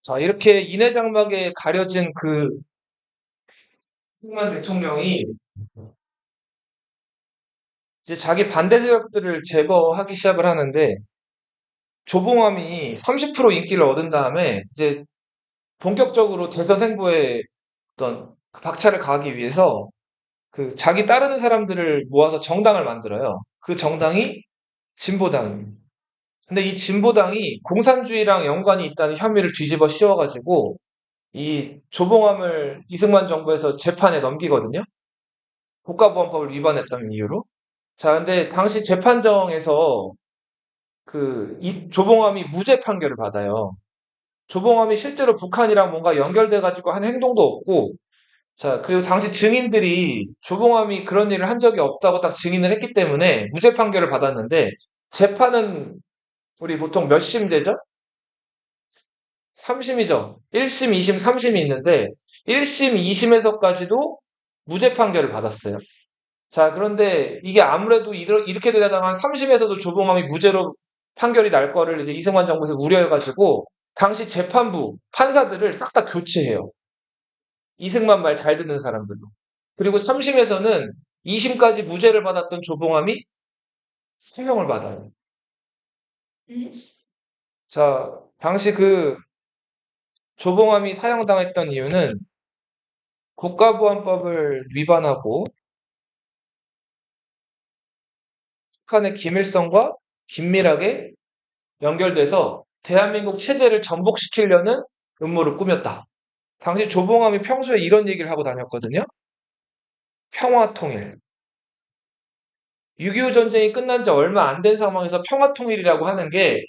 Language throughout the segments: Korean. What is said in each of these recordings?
자, 이렇게 인해장막에 가려진 그 이승만 대통령이 이제 자기 반대 세력들을 제거하기 시작을 하는데 조봉암이 30% 인기를 얻은 다음에 이제 본격적으로 대선 행보에 어떤 그 박차를 가하기 위해서 그 자기 따르는 사람들을 모아서 정당을 만들어요. 그 정당이 진보당입니다. 근데 이 진보당이 공산주의랑 연관이 있다는 혐의를 뒤집어 씌워가지고 이 조봉암을 이승만 정부에서 재판에 넘기거든요. 국가보안법을 위반했다는 이유로. 자, 근데 당시 재판정에서 그 이 조봉암이 무죄 판결을 받아요. 조봉암이 실제로 북한이랑 뭔가 연결돼가지고 한 행동도 없고, 자, 그리고 당시 증인들이 조봉암이 그런 일을 한 적이 없다고 딱 증인을 했기 때문에 무죄 판결을 받았는데, 재판은 우리 보통 몇 심제죠? 3심이죠. 1심, 2심, 3심이 있는데, 1심, 2심에서까지도 무죄 판결을 받았어요. 자, 그런데 이게 아무래도 이렇게 되다가 3심에서도 조봉암이 무죄로 판결이 날 거를 이제 이승만 정부에서 우려해가지고, 당시 재판부, 판사들을 싹 다 교체해요. 이승만 말 잘 듣는 사람들로. 그리고 3심에서는 2심까지 무죄를 받았던 조봉암이 사형을 받아요. 자, 당시 그 조봉암이 사형당했던 이유는 국가보안법을 위반하고 북한의 김일성과 긴밀하게 연결돼서 대한민국 체제를 전복시키려는 음모를 꾸몄다. 당시 조봉암이 평소에 이런 얘기를 하고 다녔거든요. 평화통일. 6.25 전쟁이 끝난 지 얼마 안 된 상황에서 평화통일이라고 하는 게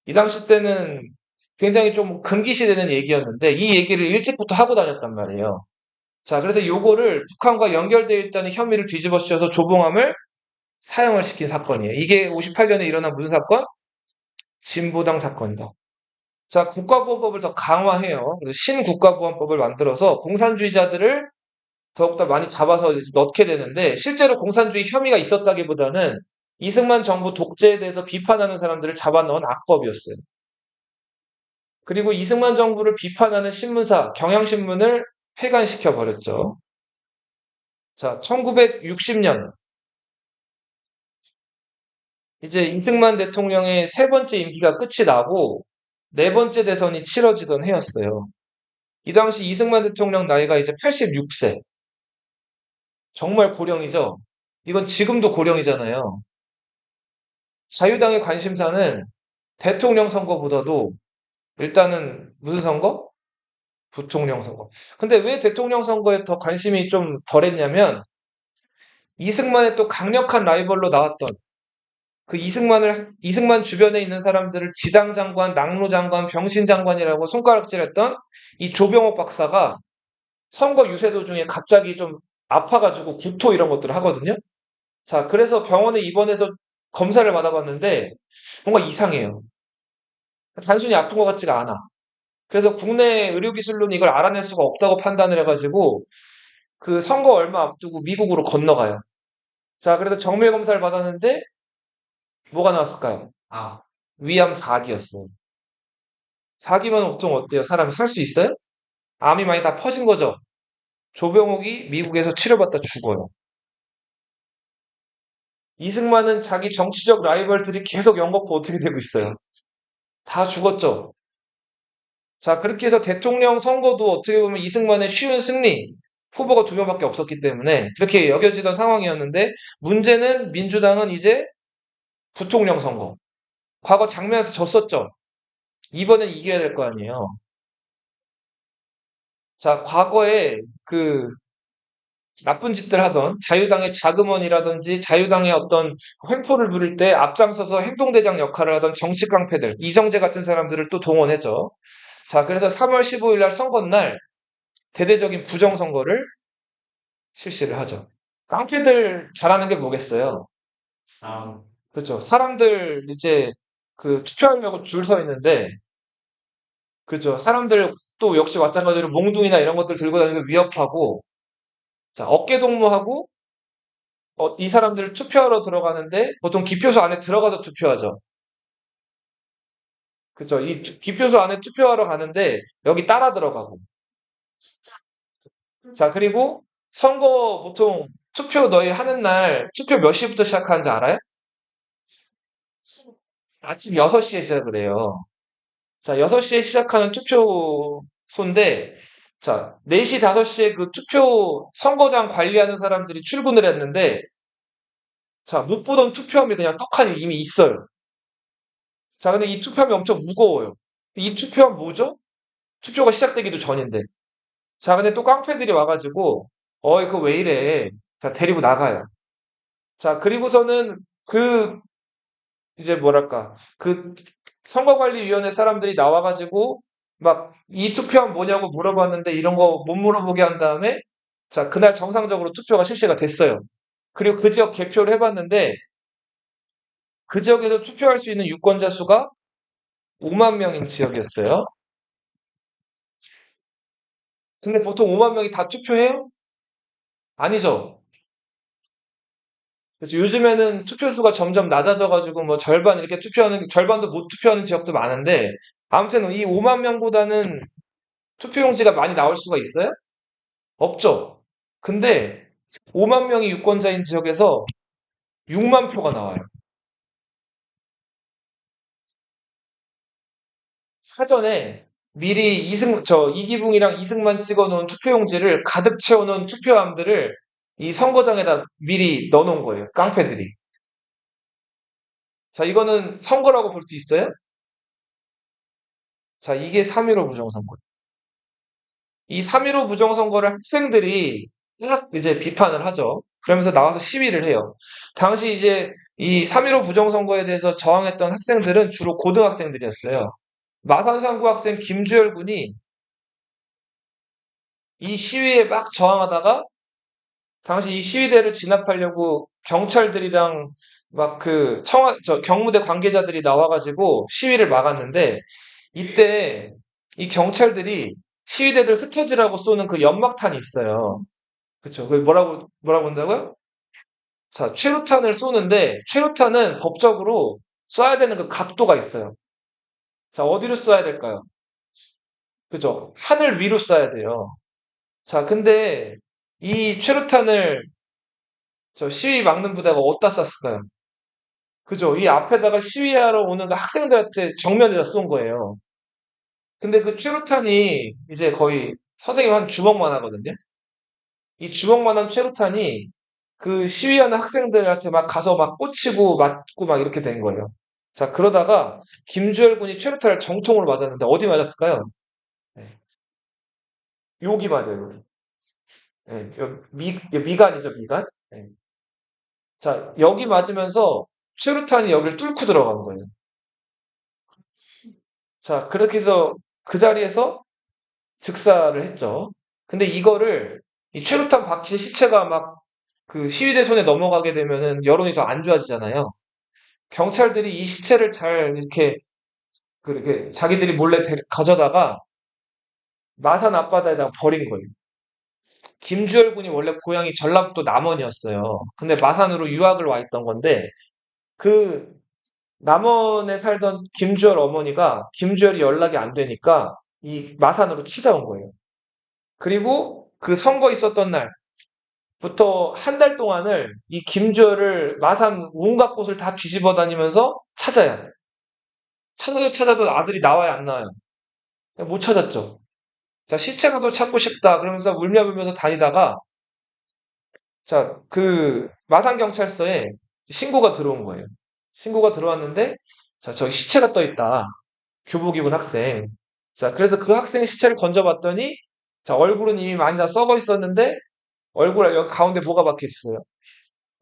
이 당시 때는 굉장히 좀 금기시되는 얘기였는데 이 얘기를 일찍부터 하고 다녔단 말이에요. 자, 그래서 요거를 북한과 연결되어 있다는 혐의를 뒤집어 씌워서 조봉암을 사형을 시킨 사건이에요. 이게 58년에 일어난 무슨 사건? 진보당 사건이다. 자, 국가보안법을 더 강화해요. 그래서 신국가보안법을 만들어서 공산주의자들을 더욱더 많이 잡아서 이제 넣게 되는데 실제로 공산주의 혐의가 있었다기보다는 이승만 정부 독재에 대해서 비판하는 사람들을 잡아 넣은 악법이었어요. 그리고 이승만 정부를 비판하는 신문사, 경향신문을 폐간시켜 버렸죠. 자, 1960년 이제 이승만 대통령의 세 번째 임기가 끝이 나고 네 번째 대선이 치러지던 해였어요. 이 당시 이승만 대통령 나이가 이제 86세. 정말 고령이죠. 이건 지금도 고령이잖아요. 자유당의 관심사는 대통령 선거보다도 일단은 무슨 선거? 부통령 선거. 근데 왜 대통령 선거에 더 관심이 좀 덜했냐면 이승만의 또 강력한 라이벌로 나왔던 그 이승만 주변에 있는 사람들을 지당 장관, 낙로 장관, 병신 장관이라고 손가락질했던 이 조병옥 박사가 선거 유세 도중에 갑자기 좀 아파가지고 구토 이런 것들을 하거든요. 자, 그래서 병원에 입원해서 검사를 받아봤는데 뭔가 이상해요. 단순히 아픈 것 같지가 않아. 그래서 국내 의료기술로는 이걸 알아낼 수가 없다고 판단을 해가지고 그 선거 얼마 앞두고 미국으로 건너가요. 자, 그래서 정밀 검사를 받았는데 뭐가 나왔을까요? 위암 4기였어요. 4기면 보통 어때요? 사람이 살 수 있어요? 암이 많이 다 퍼진 거죠. 조병옥이 미국에서 치료받다 죽어요. 이승만은 자기 정치적 라이벌들이 계속 연거푸 어떻게 되고 있어요? 다 죽었죠. 자, 그렇게 해서 대통령 선거도 어떻게 보면 이승만의 쉬운 승리, 후보가 두 명밖에 없었기 때문에 그렇게 여겨지던 상황이었는데 문제는 민주당은 이제 부통령 선거. 과거 장면에서 졌었죠. 이번엔 이겨야 될 거 아니에요. 자, 과거에 그 나쁜 짓들 하던 자유당의 자금원이라든지 자유당의 어떤 횡포를 부릴 때 앞장서서 행동대장 역할을 하던 정치 깡패들, 이정재 같은 사람들을 또 동원해죠. 자, 그래서 3월 15일 날 선거날 대대적인 부정선거를 실시를 하죠. 깡패들 잘하는 게 뭐겠어요? 그렇죠. 사람들 이제 그 투표하려고 줄 서 있는데, 그죠. 사람들 또 역시 마찬가지로 몽둥이나 이런 것들 들고 다니는 위협하고, 자, 어깨 동무하고, 이 사람들 투표하러 들어가는데, 보통 기표소 안에 들어가서 투표하죠. 그죠? 이 기표소 안에 투표하러 가는데 여기 따라 들어가고. 자, 그리고 선거 보통 투표 너희 하는 날 투표 몇 시부터 시작하는지 알아요? 아침 6시에 시작을 해요. 자, 6시에 시작하는 투표소인데, 자, 4시, 5시에 그 투표 선거장 관리하는 사람들이 출근을 했는데, 자, 못 보던 투표함이 그냥 떡하니 이미 있어요. 자, 근데 이 투표함이 엄청 무거워요. 이 투표함 뭐죠? 투표가 시작되기도 전인데. 자, 근데 또 깡패들이 와가지고, 어이, 그거 왜 이래. 자, 데리고 나가요. 자, 그리고서는 그, 이제 뭐랄까, 그 선거관리위원회 사람들이 나와가지고, 막, 이 투표함 뭐냐고 물어봤는데, 이런 거 못 물어보게 한 다음에, 자, 그날 정상적으로 투표가 실시가 됐어요. 그리고 그 지역 개표를 해봤는데, 그 지역에서 투표할 수 있는 유권자 수가 5만 명인 지역이었어요. 근데 보통 5만 명이 다 투표해요? 아니죠. 그래서 요즘에는 투표수가 점점 낮아져가지고 뭐 절반 이렇게 투표하는, 절반도 못 투표하는 지역도 많은데, 아무튼 이 5만 명보다는 투표용지가 많이 나올 수가 있어요? 없죠. 근데 5만 명이 유권자인 지역에서 6만 표가 나와요. 사전에 미리 이기붕이랑 이승만 찍어놓은 투표용지를 가득 채워놓은 투표함들을 이 선거장에다 미리 넣어놓은 거예요. 깡패들이. 자, 이거는 선거라고 볼 수 있어요? 자, 이게 3.15 부정선거. 이 3.15 부정선거를 학생들이 딱 이제 비판을 하죠. 그러면서 나와서 시위를 해요. 당시 이제 이 3.15 부정선거에 대해서 저항했던 학생들은 주로 고등학생들이었어요. 마산상구 학생 김주열 군이 이 시위에 막 저항하다가 당시 이 시위대를 진압하려고 경찰들이랑 막 그 경무대 관계자들이 나와가지고 시위를 막았는데 이때 이 경찰들이 시위대들 흩어지라고 쏘는 그 연막탄이 있어요. 그쵸. 그 뭐라고 한다고요? 자, 최루탄을 쏘는데, 최루탄은 법적으로 쏴야 되는 그 각도가 있어요. 자, 어디로 쏴야 될까요? 그죠. 하늘 위로 쏴야 돼요. 자, 근데 이 최루탄을 저 시위 막는 부대가 어디다 쐈을까요? 그죠. 이 앞에다가 시위하러 오는 그 학생들한테 정면에다 쏜 거예요. 근데 그 최루탄이 이제 거의 선생님 한 주먹만 하거든요. 이 주먹만한 최루탄이 그 시위하는 학생들한테 막 가서 막 꽂히고 맞고 막 이렇게 된 거예요. 자, 그러다가 김주열 군이 최루탄을 정통으로 맞았는데 어디 맞았을까요? 네, 여기 맞아요, 여기. 네, 미간이죠, 미간. 네. 자, 여기 맞으면서 최루탄이 여기를 뚫고 들어간 거예요. 자, 그렇게 해서 그 자리에서 즉사를 했죠. 근데 이거를 이 최루탄 박씨 시체가 막 그 시위대 손에 넘어가게 되면은 여론이 더 안 좋아지잖아요. 경찰들이 이 시체를 잘 이렇게 그렇게 자기들이 몰래 가져다가 마산 앞바다에다가 버린 거예요. 김주열 군이 원래 고향이 전라북도 남원이었어요. 근데 마산으로 유학을 와 있던 건데 그 남원에 살던 김주열 어머니가 김주열이 연락이 안 되니까 이 마산으로 찾아온 거예요. 그리고 그 선거 있었던 날부터 한 달 동안을 이 김주열을 마산 온갖 곳을 다 뒤집어 다니면서 찾아야 돼. 찾아도 아들이 나와야 안 나와요. 못 찾았죠. 자, 시체가도 찾고 싶다. 그러면서 울며 불면서 다니다가, 자, 그, 마산경찰서에 신고가 들어온 거예요. 신고가 들어왔는데, 자, 저기 시체가 떠 있다. 교복 입은 학생. 자, 그래서 그 학생 시체를 건져봤더니, 자, 얼굴은 이미 많이 다 썩어 있었는데, 얼굴 여기 가운데 뭐가 박혀 있어요?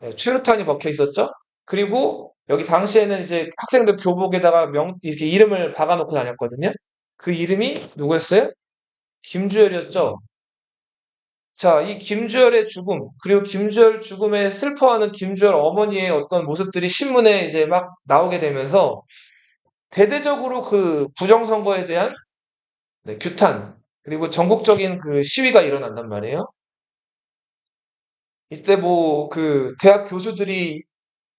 네, 최루탄이 박혀 있었죠? 그리고 여기 당시에는 이제 학생들 교복에다가 이렇게 이름을 박아놓고 다녔거든요? 그 이름이 누구였어요? 김주열이었죠? 자, 이 김주열의 죽음, 그리고 김주열 죽음에 슬퍼하는 김주열 어머니의 어떤 모습들이 신문에 이제 막 나오게 되면서 대대적으로 그 부정선거에 대한 네, 규탄, 그리고 전국적인 그 시위가 일어난단 말이에요. 이때 뭐 그 대학 교수들이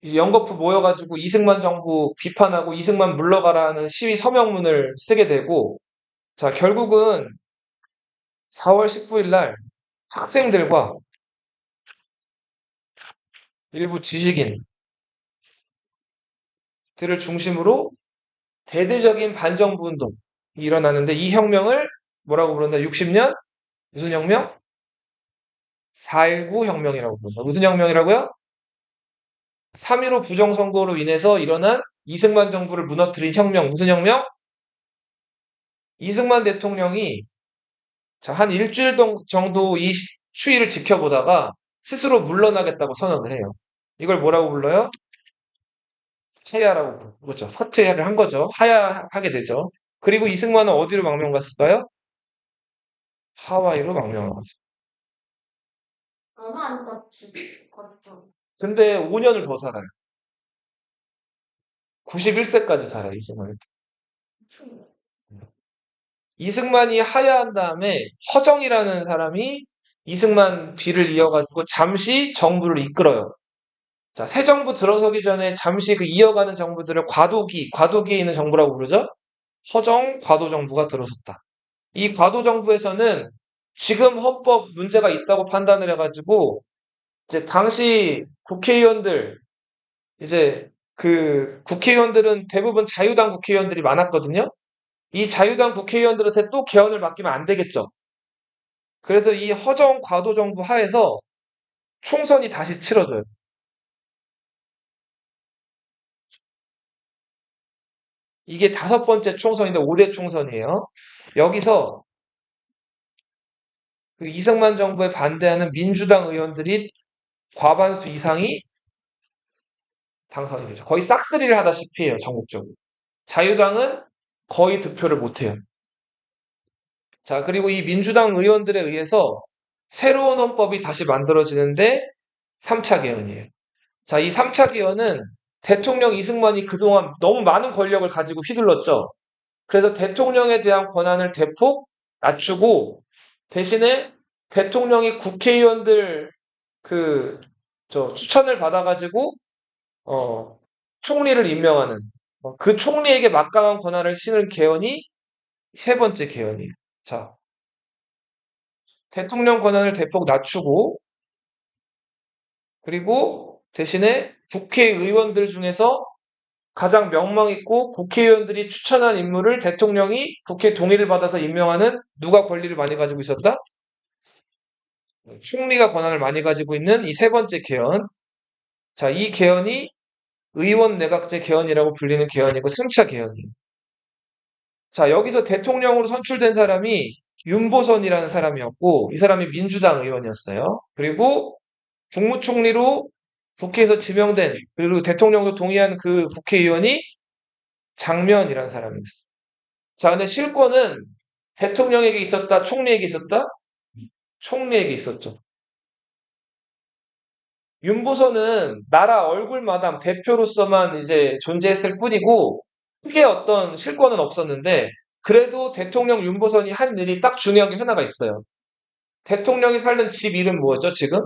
이제 연거푸 모여가지고 이승만 정부 비판하고 이승만 물러가라는 시위 서명문을 쓰게 되고, 자, 결국은 4월 19일 날 학생들과 일부 지식인들을 중심으로 대대적인 반정부 운동이 일어나는데, 이 혁명을 뭐라고 부른다? 60년 무슨 혁명? 4.19 혁명이라고 부른다. 무슨 혁명이라고요? 3.15 부정선거로 인해서 일어난 이승만 정부를 무너뜨린 혁명. 무슨 혁명? 이승만 대통령이 한 일주일 정도 이 추이를 지켜보다가 스스로 물러나겠다고 선언을 해요. 이걸 뭐라고 불러요? 하야라고 부르죠. 사퇴를 한 거죠. 하야하게 되죠. 그리고 이승만은 어디로 망명 갔을까요? 하와이로 망명을 가죠. 얼마 안 걷죠. 근데 5년을 더 살아요. 91세까지 살아요, 이승만은. 이승만이 하야한 다음에 허정이라는 사람이 이승만 뒤를 이어가지고 잠시 정부를 이끌어요. 자, 새 정부 들어서기 전에 잠시 그 이어가는 정부들을 과도기에 있는 정부라고 부르죠? 허정 과도 정부가 들어섰다. 이 과도 정부에서는 지금 헌법 문제가 있다고 판단을 해가지고, 이제 당시 국회의원들, 이제 그 국회의원들은 대부분 자유당 국회의원들이 많았거든요? 이 자유당 국회의원들한테 또 개헌을 맡기면 안 되겠죠. 그래서 이 허정 과도 정부 하에서 총선이 다시 치러져요. 이게 5번째 총선인데 5대 총선이에요. 여기서 그 이승만 정부에 반대하는 민주당 의원들이 과반수 이상이 당선이 되죠. 거의 싹쓸이를 하다시피 해요, 전국적으로. 자유당은 거의 득표를 못해요. 자, 그리고 이 민주당 의원들에 의해서 새로운 헌법이 다시 만들어지는데 3차 개헌이에요. 자, 이 3차 개헌은 대통령 이승만이 그동안 너무 많은 권력을 가지고 휘둘렀죠. 그래서 대통령에 대한 권한을 대폭 낮추고, 대신에 대통령이 국회의원들 그 추천을 받아가지고 총리를 임명하는, 그 총리에게 막강한 권한을 씌는 개헌이 세 번째 개헌이에요. 자, 대통령 권한을 대폭 낮추고, 그리고 대신에 국회의원들 중에서 가장 명망 있고 국회의원들이 추천한 인물을 대통령이 국회 동의를 받아서 임명하는, 누가 권리를 많이 가지고 있었다? 총리가 권한을 많이 가지고 있는 이 세 번째 개헌. 자, 이 개헌이 의원 내각제 개헌이라고 불리는 개헌이고 3차 개헌이에요. 자, 여기서 대통령으로 선출된 사람이 윤보선이라는 사람이었고, 이 사람이 민주당 의원이었어요. 그리고 국무총리로 국회에서 지명된, 그리고 대통령도 동의한 그 국회의원이 장면이라는 사람이었어요. 자, 근데 실권은 대통령에게 있었다, 총리에게 있었다? 총리에게 있었죠. 윤보선은 나라 얼굴마담 대표로서만 이제 존재했을 뿐이고, 크게 어떤 실권은 없었는데, 그래도 대통령 윤보선이 한 일이 딱 중요한 게 하나가 있어요. 대통령이 살던 집 이름 뭐였죠, 지금?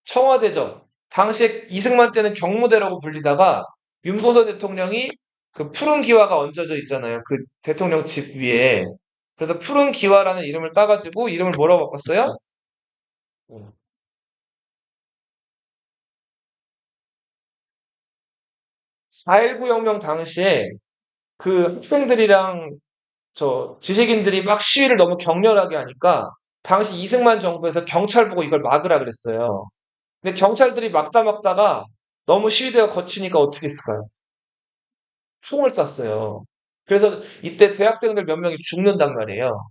청와대죠. 당시에 이승만 때는 경무대라고 불리다가, 윤보선 대통령이 그 푸른 기와가 얹어져 있잖아요. 그 대통령 집 위에. 그래서 푸른 기와라는 이름을 따가지고 이름을 뭐라고 바꿨어요? 4.19 혁명 당시에 그 학생들이랑 지식인들이 막 시위를 너무 격렬하게 하니까, 당시 이승만 정부에서 경찰 보고 이걸 막으라 그랬어요. 근데 경찰들이 막다가 너무 시위대가 거치니까 어떻게 했을까요? 총을 쐈어요. 그래서 이때 대학생들 몇 명이 죽는단 말이에요.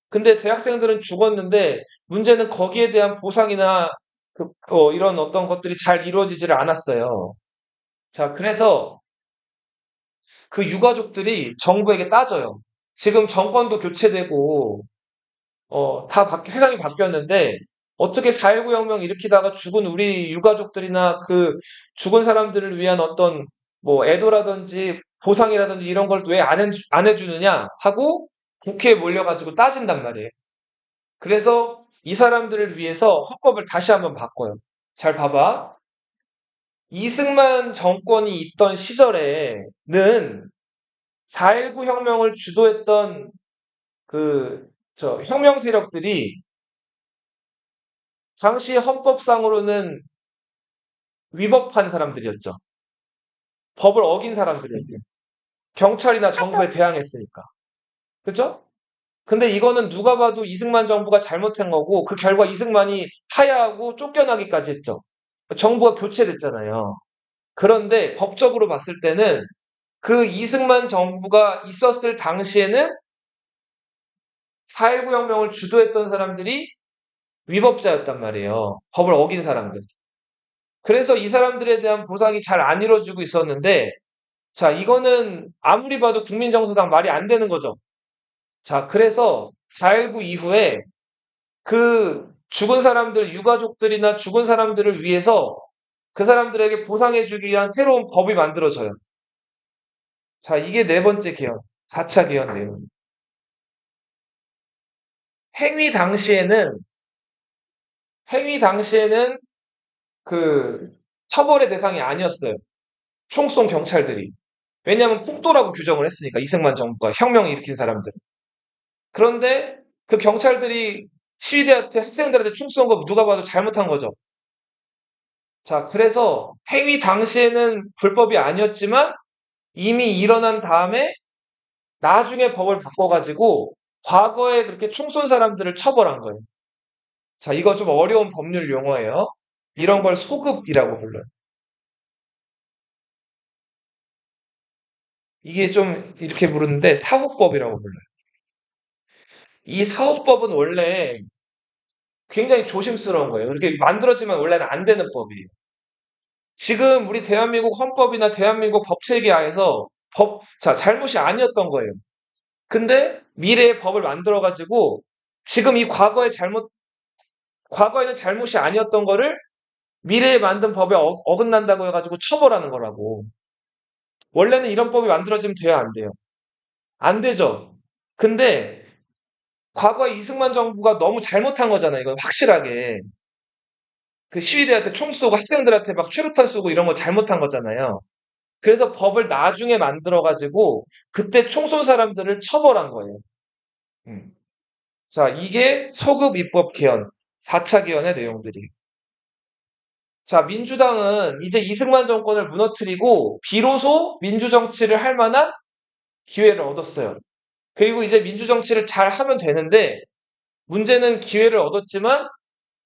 근데 대학생들은 죽었는데, 문제는 거기에 대한 보상이나 이런 어떤 것들이 잘 이루어지지를 않았어요. 자, 그래서 그 유가족들이 정부에게 따져요. 지금 정권도 교체되고, 세상이 바뀌었는데, 어떻게 4.19 혁명 일으키다가 죽은 우리 유가족들이나 그 죽은 사람들을 위한 어떤 뭐 애도라든지 보상이라든지 이런 걸 왜 안 해주느냐 하고 국회에 몰려가지고 따진단 말이에요. 그래서 이 사람들을 위해서 헌법을 다시 한번 바꿔요. 잘 봐봐. 이승만 정권이 있던 시절에는 4.19 혁명을 주도했던 혁명 세력들이 당시 헌법상으로는 위법한 사람들이었죠. 법을 어긴 사람들이었죠. 경찰이나 정부에 대항했으니까. 그죠? 근데 이거는 누가 봐도 이승만 정부가 잘못한 거고, 그 결과 이승만이 하야하고 쫓겨나기까지 했죠. 정부가 교체됐잖아요. 그런데 법적으로 봤을 때는 그 이승만 정부가 있었을 당시에는 4.19 혁명을 주도했던 사람들이 위법자였단 말이에요. 법을 어긴 사람들. 그래서 이 사람들에 대한 보상이 잘 안 이루어지고 있었는데, 자, 이거는 아무리 봐도 국민정서상 말이 안 되는 거죠. 자, 그래서 4.19 이후에 그 죽은 사람들, 유가족들이나 죽은 사람들을 위해서 그 사람들에게 보상해주기 위한 새로운 법이 만들어져요. 자, 이게 네 번째 개헌, 4차 개헌 내용. 행위 당시에는, 행위 당시에는 그 처벌의 대상이 아니었어요. 총쏜 경찰들이. 왜냐하면 폭도라고 규정을 했으니까, 이승만 정부가 혁명을 일으킨 사람들. 그런데 그 경찰들이 시위대한테 학생들한테 총 쏜 거 누가 봐도 잘못한 거죠. 자, 그래서 행위 당시에는 불법이 아니었지만 이미 일어난 다음에 나중에 법을 바꿔가지고 과거에 그렇게 총 쏜 사람들을 처벌한 거예요. 자, 이거 좀 어려운 법률 용어예요. 이런 걸 소급이라고 불러요. 이게 좀 이렇게 부르는데 사후법이라고 불러요. 이 사후법은 원래 굉장히 조심스러운 거예요. 이렇게 만들어지면 원래는 안 되는 법이에요. 지금 우리 대한민국 헌법이나 대한민국 법체계하에서 잘못이 아니었던 거예요. 근데 미래의 법을 만들어가지고 지금 이 과거에는 잘못이 아니었던 거를 미래에 만든 법에 어긋난다고 해가지고 처벌하는 거라고. 원래는 이런 법이 만들어지면 돼야 안 돼요. 안 되죠. 근데 과거에 이승만 정부가 너무 잘못한 거잖아요. 이건 확실하게. 그 시위대한테 총 쏘고 학생들한테 막 최루탄 쏘고 이런 거 잘못한 거잖아요. 그래서 법을 나중에 만들어가지고 그때 총 쏜 사람들을 처벌한 거예요. 음. 자, 이게 소급 입법 개헌, 4차 개헌의 내용들이에요. 자, 민주당은 이제 이승만 정권을 무너뜨리고 비로소 민주정치를 할 만한 기회를 얻었어요. 그리고 이제 민주정치를 잘 하면 되는데 문제는 기회를 얻었지만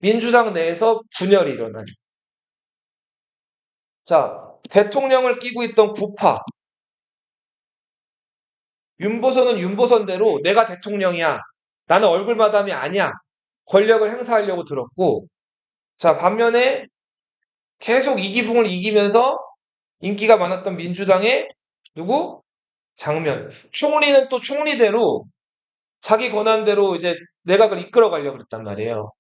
민주당 내에서 분열이 일어나요. 자, 대통령을 끼고 있던 구파. 윤보선은 윤보선대로 내가 대통령이야. 나는 얼굴 마담이 아니야. 권력을 행사하려고 들었고, 자, 반면에 계속 이기붕을 이기면서 인기가 많았던 민주당의 누구? 장면. 총리는 또 총리대로 자기 권한대로 이제 내각을 이끌어 가려고 그랬단 말이에요.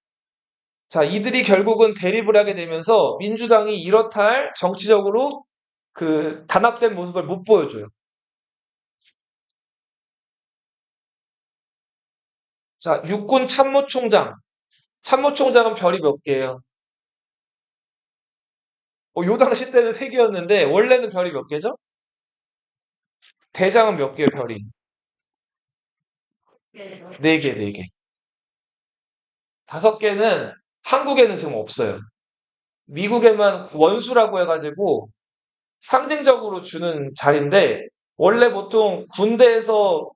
자, 이들이 결국은 대립을 하게 되면서 민주당이 이렇다 할 정치적으로 그 단합된 모습을 못 보여줘요. 자, 육군 참모총장. 참모총장은 별이 몇 개예요? 요 당시 때는 3개였는데 원래는 별이 몇 개죠? 대장은 몇 개예요, 별이? 그래서 4개, 4개. 5개는 한국에는 지금 없어요. 미국에만 원수라고 해가지고 상징적으로 주는 자리인데 원래 보통 군대에서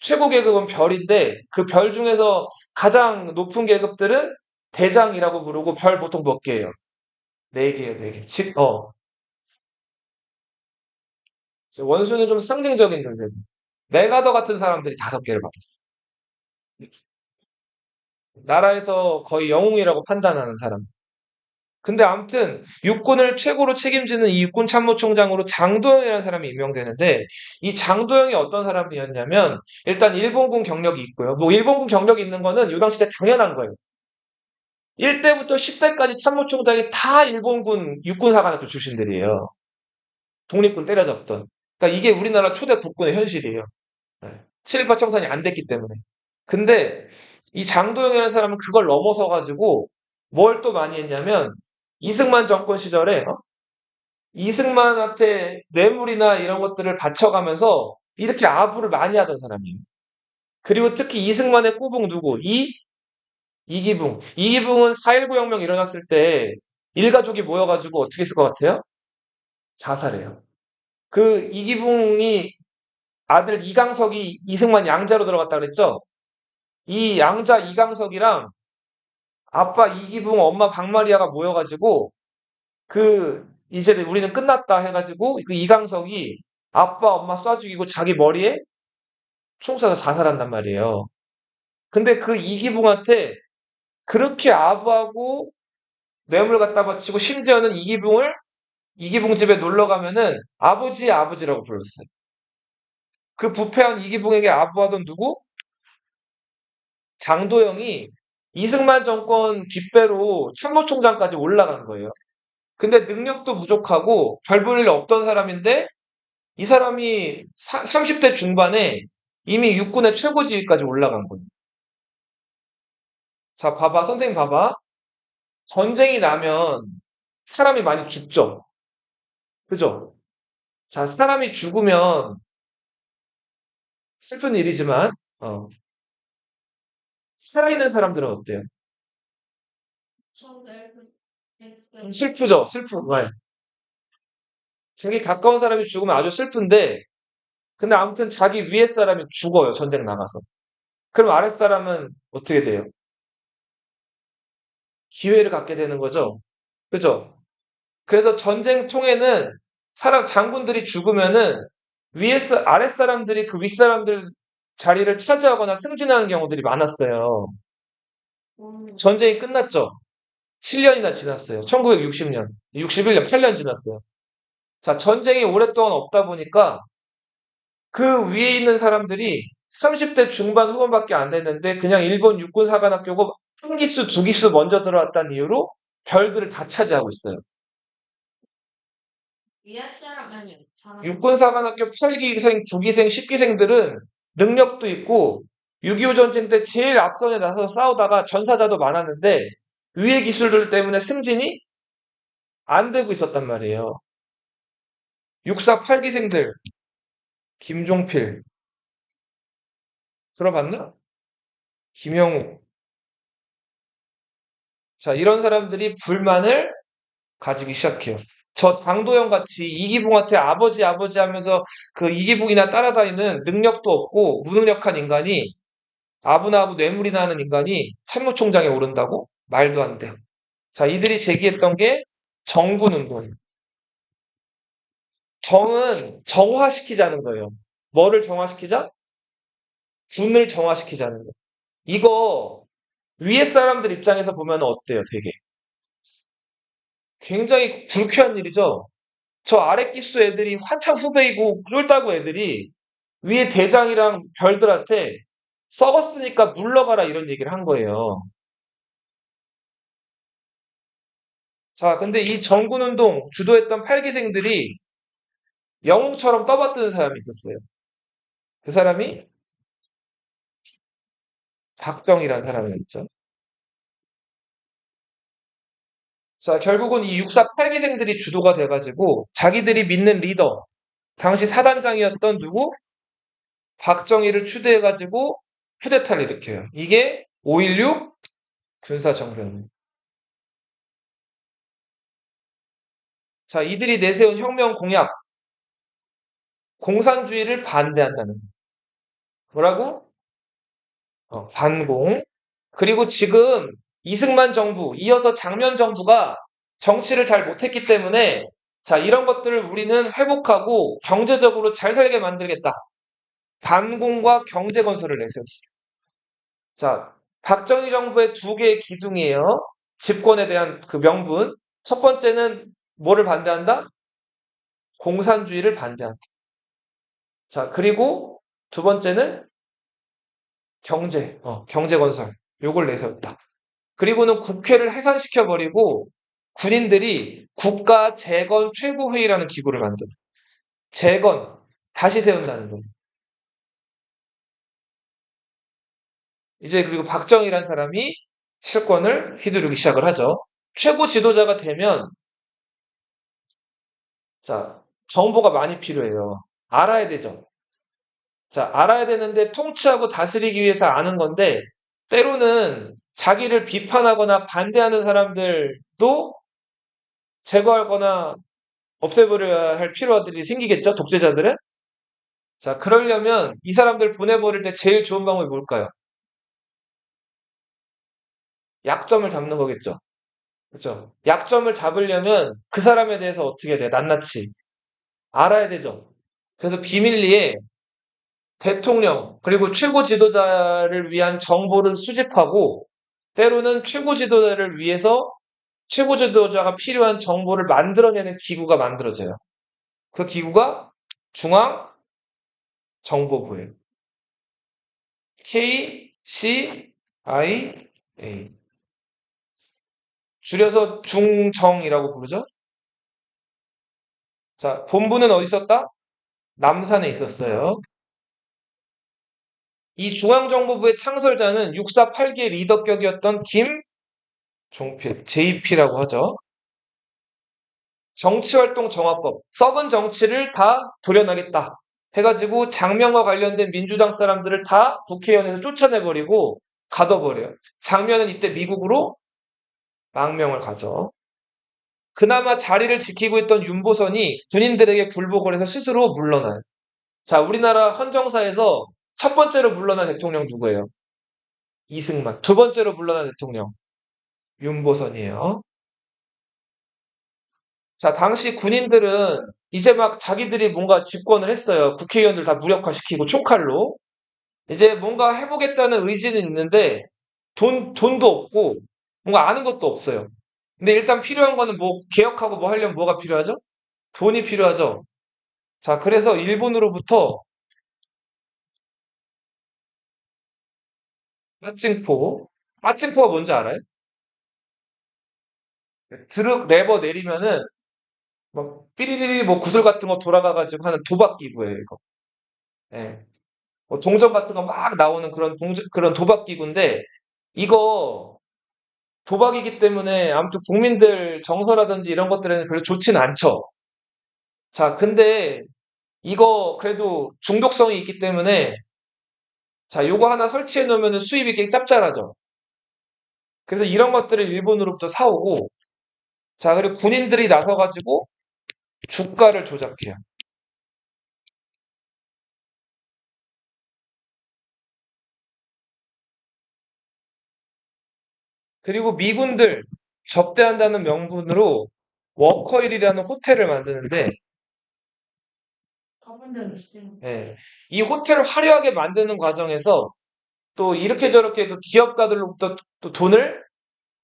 최고 계급은 별인데 그 별 중에서 가장 높은 계급들은 대장이라고 부르고 별 보통 몇 개예요? 4개예요, 4개. 원수는 좀 상징적인 존재. 메가더 같은 사람들이 5개를 받았어. 나라에서 거의 영웅이라고 판단하는 사람. 근데 아무튼 육군을 최고로 책임지는 이 육군 참모총장으로 장도영이라는 사람이 임명되는데 이 장도영이 어떤 사람이었냐면 일단 일본군 경력이 있고요. 뭐 일본군 경력이 있는 거는 요 당시 때 당연한 거예요. 1대부터 10대까지 참모총장이 다 일본군 육군사관학교 출신들이에요. 독립군 때려잡던. 그러니까 이게 우리나라 초대 국군의 현실이에요. 네. 친일파 청산이 안 됐기 때문에. 근데 이 장도영이라는 사람은 그걸 넘어서 가지고 뭘 또 많이 했냐면 이승만 정권 시절에 이승만한테 뇌물이나 이런 것들을 바쳐가면서 이렇게 아부를 많이 하던 사람이에요. 그리고 특히 이승만의 꼬붕 누구? 이기붕. 이기붕은 4.19 혁명 일어났을 때 일가족이 모여가지고 어떻게 했을 것 같아요? 자살해요. 그 이기붕이 아들 이강석이 이승만 양자로 들어갔다 그랬죠? 이 양자 이강석이랑 아빠 이기붕, 엄마 박마리아가 모여가지고 이제 우리는 끝났다 해가지고 그 이강석이 아빠 엄마 쏴 죽이고 자기 머리에 총 쏴서 자살한단 말이에요. 근데 그 이기붕한테 그렇게 아부하고 뇌물 갖다 바치고 심지어는 이기붕 집에 놀러 가면은 아버지 아버지라고 불렀어요. 그 부패한 이기붕에게 아부하던 누구? 장도영이 이승만 정권 뒷배로 참모총장까지 올라간 거예요. 근데 능력도 부족하고 별 볼 일 없던 사람인데 이 사람이 30대 중반에 이미 육군의 최고 지위까지 올라간 거예요. 자, 봐봐. 선생님 봐봐. 전쟁이 나면 사람이 많이 죽죠. 그죠? 자, 사람이 죽으면 슬픈 일이지만 어, 살아있는 사람들은 어때요? 좀 슬프죠. 슬프고. 네. 자기 가까운 사람이 죽으면 아주 슬픈데 근데 아무튼 자기 위에 사람이 죽어요. 전쟁 나가서. 그럼 아랫 사람은 어떻게 돼요? 기회를 갖게 되는 거죠. 그죠? 그래서 전쟁통에는 장군들이 죽으면은 아랫 사람들이 그 윗사람들 자리를 차지하거나 승진하는 경우들이 많았어요. 전쟁이 끝났죠. 7년이나 지났어요. 1960년, 61년, 8년 지났어요. 자, 전쟁이 오랫동안 없다 보니까 그 위에 있는 사람들이 30대 중반 후반밖에 안 됐는데 그냥 일본 육군 사관학교고 한 기수, 두 기수 먼저 들어왔다는 이유로 별들을 다 차지하고 있어요. 육군 사관학교 8기생, 9기생, 10기생들은 능력도 있고 6.25 전쟁 때 제일 앞선에 나서 싸우다가 전사자도 많았는데 위의 기술들 때문에 승진이 안 되고 있었단 말이에요. 육사 8기생들 김종필 들어봤나? 김영우. 자, 이런 사람들이 불만을 가지기 시작해요. 저 장도연 같이 이기붕한테 아버지 아버지 하면서 그 이기붕이나 따라다니는 능력도 없고 무능력한 인간이 아부나하고 뇌물이나 하는 인간이 참모총장에 오른다고? 말도 안 돼. 자, 이들이 제기했던 게 정군운동. 정은 정화시키자는 거예요. 뭐를 정화시키자? 군을 정화시키자는 거예요. 이거 위에 사람들 입장에서 보면 어때요, 되게? 굉장히 불쾌한 일이죠? 저 아래 기수 애들이 한참 후배이고 쫄따구 애들이 위에 대장이랑 별들한테 썩었으니까 물러가라 이런 얘기를 한 거예요. 자, 근데 이 정군운동 주도했던 팔기생들이 영웅처럼 떠받드는 사람이 있었어요. 그 사람이 박정희라는 사람이었죠. 자, 결국은 이 육사 팔기생들이 주도가 돼가지고 자기들이 믿는 리더, 당시 사단장이었던 누구? 박정희를 추대해가지고 쿠데타를 일으켜요. 이게 5.16 군사정변. 자, 이들이 내세운 혁명 공약, 공산주의를 반대한다는. 뭐라고? 반공. 그리고 지금 이승만 정부, 이어서 장면 정부가 정치를 잘 못했기 때문에 자, 이런 것들을 우리는 회복하고 경제적으로 잘 살게 만들겠다. 반공과 경제 건설을 내세웠어요. 자, 박정희 정부의 두 개의 기둥이에요. 집권에 대한 그 명분. 첫 번째는 뭐를 반대한다? 공산주의를 반대한다. 자, 그리고 두 번째는 경제 건설. 요걸 내세웠다. 그리고는 국회를 해산시켜버리고 군인들이 국가 재건 최고회의라는 기구를 만든. 재건, 다시 세운다는 거예요. 이제 그리고 박정희라는 사람이 실권을 휘두르기 시작을 하죠. 최고 지도자가 되면 자, 정보가 많이 필요해요. 알아야 되죠. 자, 알아야 되는데 통치하고 다스리기 위해서 아는 건데, 때로는 자기를 비판하거나 반대하는 사람들도 제거하거나 없애버려야 할 필요들이 생기겠죠, 독재자들은? 자, 그러려면 이 사람들 보내버릴 때 제일 좋은 방법이 뭘까요? 약점을 잡는 거겠죠. 그렇죠? 약점을 잡으려면 그 사람에 대해서 어떻게 해야 돼요? 낱낱이 알아야 되죠. 그래서 비밀리에 대통령 그리고 최고 지도자를 위한 정보를 수집하고 때로는 최고 지도자를 위해서 최고 지도자가 필요한 정보를 만들어내는 기구가 만들어져요. 그 기구가 중앙정보부예요. KCIA. 줄여서 중정이라고 부르죠. 자, 본부는 어디 있었다? 남산에 있었어요. 이 중앙정보부의 창설자는 648개 리더격이었던 김종필, JP라고 하죠. 정치활동 정화법, 썩은 정치를 다 도려내겠다 해가지고 장면과 관련된 민주당 사람들을 다 국회의원에서 쫓아내버리고 가둬버려요. 장면은 이때 미국으로 망명을 가죠. 그나마 자리를 지키고 있던 윤보선이 군인들에게 굴복을 해서 스스로 물러나요. 자, 우리나라 헌정사에서 첫 번째로 물러난 대통령 누구예요? 이승만. 두 번째로 물러난 대통령 윤보선이에요. 자, 당시 군인들은 이제 막 자기들이 뭔가 집권을 했어요. 국회의원들 다 무력화시키고 총칼로. 이제 뭔가 해보겠다는 의지는 있는데 돈도 없고 뭔가 아는 것도 없어요. 근데 일단 필요한 거는 뭐 개혁하고 뭐 하려면 뭐가 필요하죠? 돈이 필요하죠. 자, 그래서 일본으로부터 빠찡포. 빠찡포가 뭔지 알아요? 드륵 레버 내리면은 막 삐리리리 뭐 구슬 같은 거 돌아가가지고 하는 도박 기구예요, 이거. 예. 뭐 동전 같은 거 막 나오는 그런 도박 기구인데 이거 도박이기 때문에 아무튼 국민들 정서라든지 이런 것들에는 별로 좋지는 않죠. 자, 근데 이거 그래도 중독성이 있기 때문에 자, 요거 하나 설치해 놓으면 수입이 꽤 짭짤하죠. 그래서 이런 것들을 일본으로부터 사오고 자, 그리고 군인들이 나서가지고 주가를 조작해요. 그리고 미군들 접대한다는 명분으로 워커힐이라는 호텔을 만드는데 가본 적 있어요. 예, 이 호텔을 화려하게 만드는 과정에서 또 이렇게 저렇게 그 기업가들로부터 또 돈을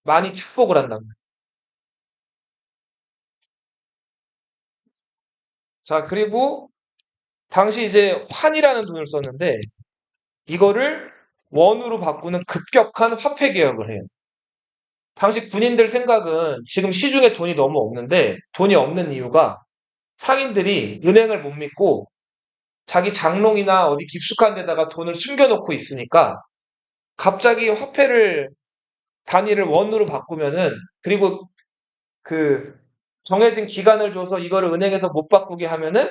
많이 착복을 한다. 자, 그리고 당시 이제 환이라는 돈을 썼는데 이거를 원으로 바꾸는 급격한 화폐 개혁을 해요. 당시 군인들 생각은 지금 시중에 돈이 너무 없는데 돈이 없는 이유가 상인들이 은행을 못 믿고 자기 장롱이나 어디 깊숙한 데다가 돈을 숨겨놓고 있으니까 갑자기 화폐를 단위를 원으로 바꾸면은 그리고 그 정해진 기간을 줘서 이거를 은행에서 못 바꾸게 하면은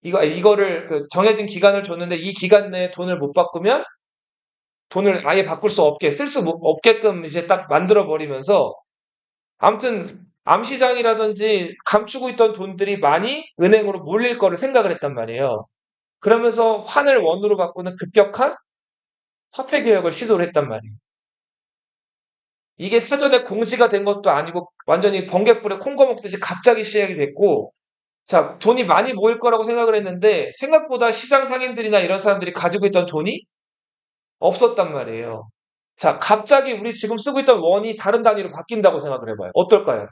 이거를 그 정해진 기간을 줬는데 이 기간 내에 돈을 못 바꾸면 돈을 아예 바꿀 수 없게 쓸 수 없게끔 이제 딱 만들어 버리면서 아무튼 암시장이라든지 감추고 있던 돈들이 많이 은행으로 몰릴 거를 생각을 했단 말이에요. 그러면서 환을 원으로 바꾸는 급격한 화폐 개혁을 시도를 했단 말이에요. 이게 사전에 공지가 된 것도 아니고 완전히 번개불에 콩거 먹듯이 갑자기 시작이 됐고 자, 돈이 많이 모일 거라고 생각을 했는데 생각보다 시장 상인들이나 이런 사람들이 가지고 있던 돈이 없었단 말이에요. 자, 갑자기 우리 지금 쓰고 있던 원이 다른 단위로 바뀐다고 생각을 해봐요. 어떨까요?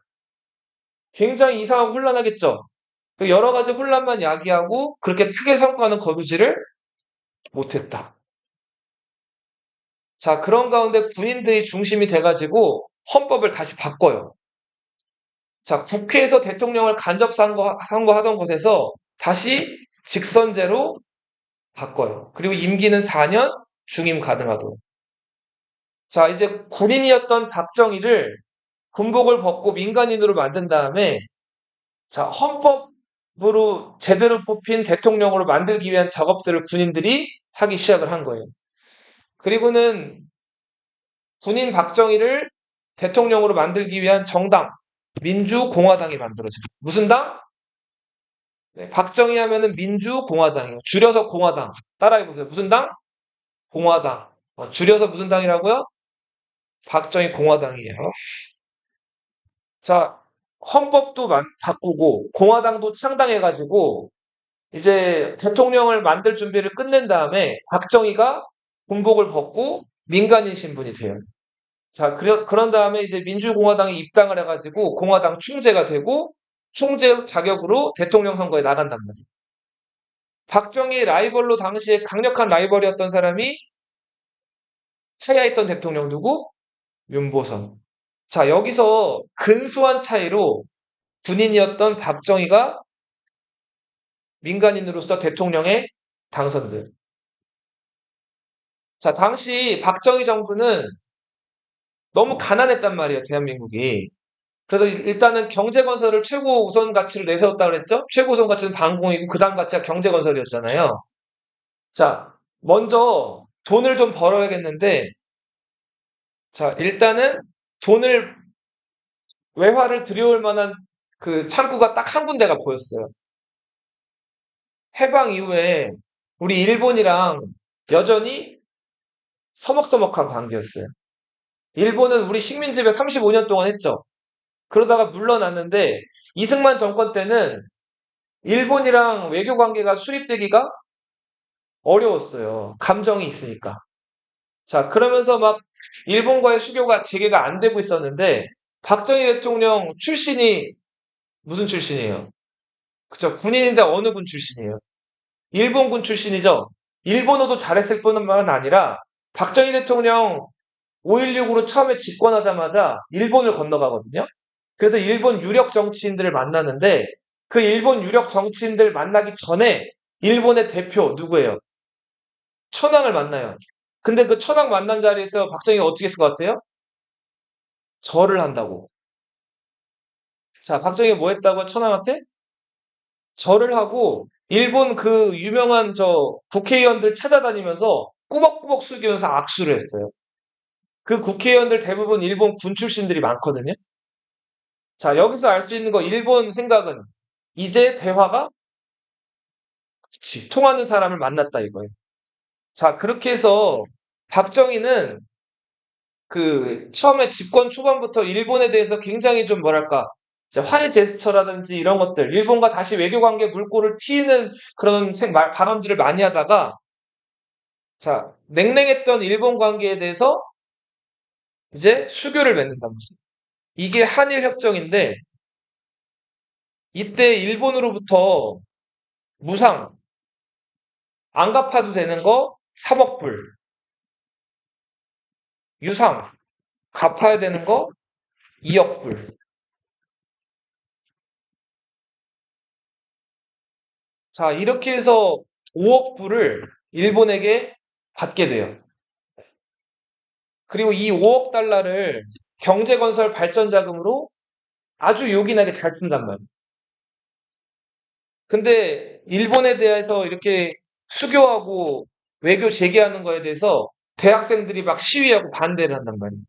굉장히 이상하고 혼란하겠죠? 그 여러 가지 혼란만 야기하고 그렇게 크게 성과는 거두지를 못했다. 자, 그런 가운데 군인들이 중심이 돼가지고 헌법을 다시 바꿔요. 자, 국회에서 대통령을 간접 선거하던 곳에서 다시 직선제로 바꿔요. 그리고 임기는 4년 중임 가능하도록. 자, 이제 군인이었던 박정희를 군복을 벗고 민간인으로 만든 다음에 자, 헌법으로 제대로 뽑힌 대통령으로 만들기 위한 작업들을 군인들이 하기 시작을 한 거예요. 그리고는 군인 박정희를 대통령으로 만들기 위한 정당, 민주공화당이 만들어져요. 무슨 당? 네, 박정희 하면은 민주공화당이에요. 줄여서 공화당. 따라해보세요. 무슨 당? 공화당. 줄여서 무슨 당이라고요? 박정희 공화당이에요. 자, 헌법도 바꾸고 공화당도 창당해가지고 이제 대통령을 만들 준비를 끝낸 다음에 박정희가 군복을 벗고 민간인 신분이 돼요. 자, 그런 다음에 이제 민주공화당에 입당을 해가지고 공화당 총재가 되고 총재 자격으로 대통령 선거에 나간단 말이에요. 박정희의 라이벌로 당시에 강력한 라이벌이었던 사람이 하야했던 대통령 누구? 윤보선. 자, 여기서 근소한 차이로 군인이었던 박정희가 민간인으로서 대통령에 당선돼요. 자, 당시 박정희 정부는 너무 가난했단 말이에요, 대한민국이. 그래서 일단은 경제 건설을 최고 우선 가치로 내세웠다고 그랬죠? 최고 우선 가치는 방공이고 그 다음 가치가 경제 건설이었잖아요. 자, 먼저 돈을 좀 벌어야겠는데, 자, 일단은 돈을, 외화를 들여올 만한 그 창구가 딱 한 군데가 보였어요. 해방 이후에 우리 일본이랑 여전히 서먹서먹한 관계였어요. 일본은 우리 식민지배 35년 동안 했죠. 그러다가 물러났는데 이승만 정권 때는 일본이랑 외교 관계가 수립되기가 어려웠어요. 감정이 있으니까. 자, 그러면서 막 일본과의 수교가 재개가 안 되고 있었는데 박정희 대통령 출신이 무슨 출신이에요? 그쵸? 군인인데 어느 군 출신이에요? 일본군 출신이죠? 일본어도 잘했을 뿐만 아니라 박정희 대통령 5.16으로 처음에 집권하자마자 일본을 건너가거든요. 그래서 일본 유력 정치인들을 만나는데 그 일본 유력 정치인들 만나기 전에 일본의 대표 누구예요? 천황을 만나요. 근데 그 천황 만난 자리에서 박정희가 어떻게 했을 것 같아요? 절을 한다고. 자, 박정희가 뭐 했다고 천황한테? 절을 하고 일본 그 유명한 저 국회의원들 찾아다니면서 꾸벅꾸벅 숙이면서 악수를 했어요. 그 국회의원들 대부분 일본 군 출신들이 많거든요. 자, 여기서 알 수 있는 거 일본 생각은 이제 대화가 그치, 통하는 사람을 만났다 이거예요. 자, 그렇게 해서 박정희는 그 처음에 집권 초반부터 일본에 대해서 굉장히 좀 뭐랄까 이제 화해 제스처라든지 이런 것들 일본과 다시 외교 관계 물꼬를 트이는 그런 발언들을 많이 하다가 자, 냉랭했던 일본 관계에 대해서 이제 수교를 맺는단 말이죠. 이게 한일 협정인데 이때 일본으로부터 무상 안 갚아도 되는 거 3억 불, 유상 갚아야 되는 거 2억 불. 자, 이렇게 해서 5억 불을 일본에게 받게 돼요. 그리고 이 5억 달러를 경제건설 발전 자금으로 아주 요긴하게 잘 쓴단 말이에요. 근데 일본에 대해서 이렇게 수교하고 외교 재개하는 거에 대해서 대학생들이 막 시위하고 반대를 한단 말이에요.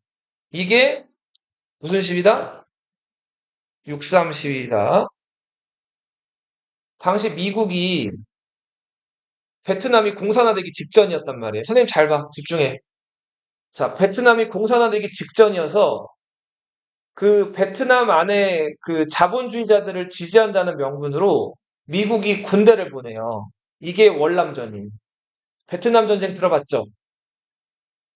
이게 무슨 시위다? 6.3 시위다. 당시 미국이 베트남이 공산화되기 직전이었단 말이에요. 선생님 잘 봐. 집중해. 자, 베트남이 공산화되기 직전이어서 그 베트남 안에 그 자본주의자들을 지지한다는 명분으로 미국이 군대를 보내요. 이게 월남전이에요. 베트남 전쟁 들어봤죠?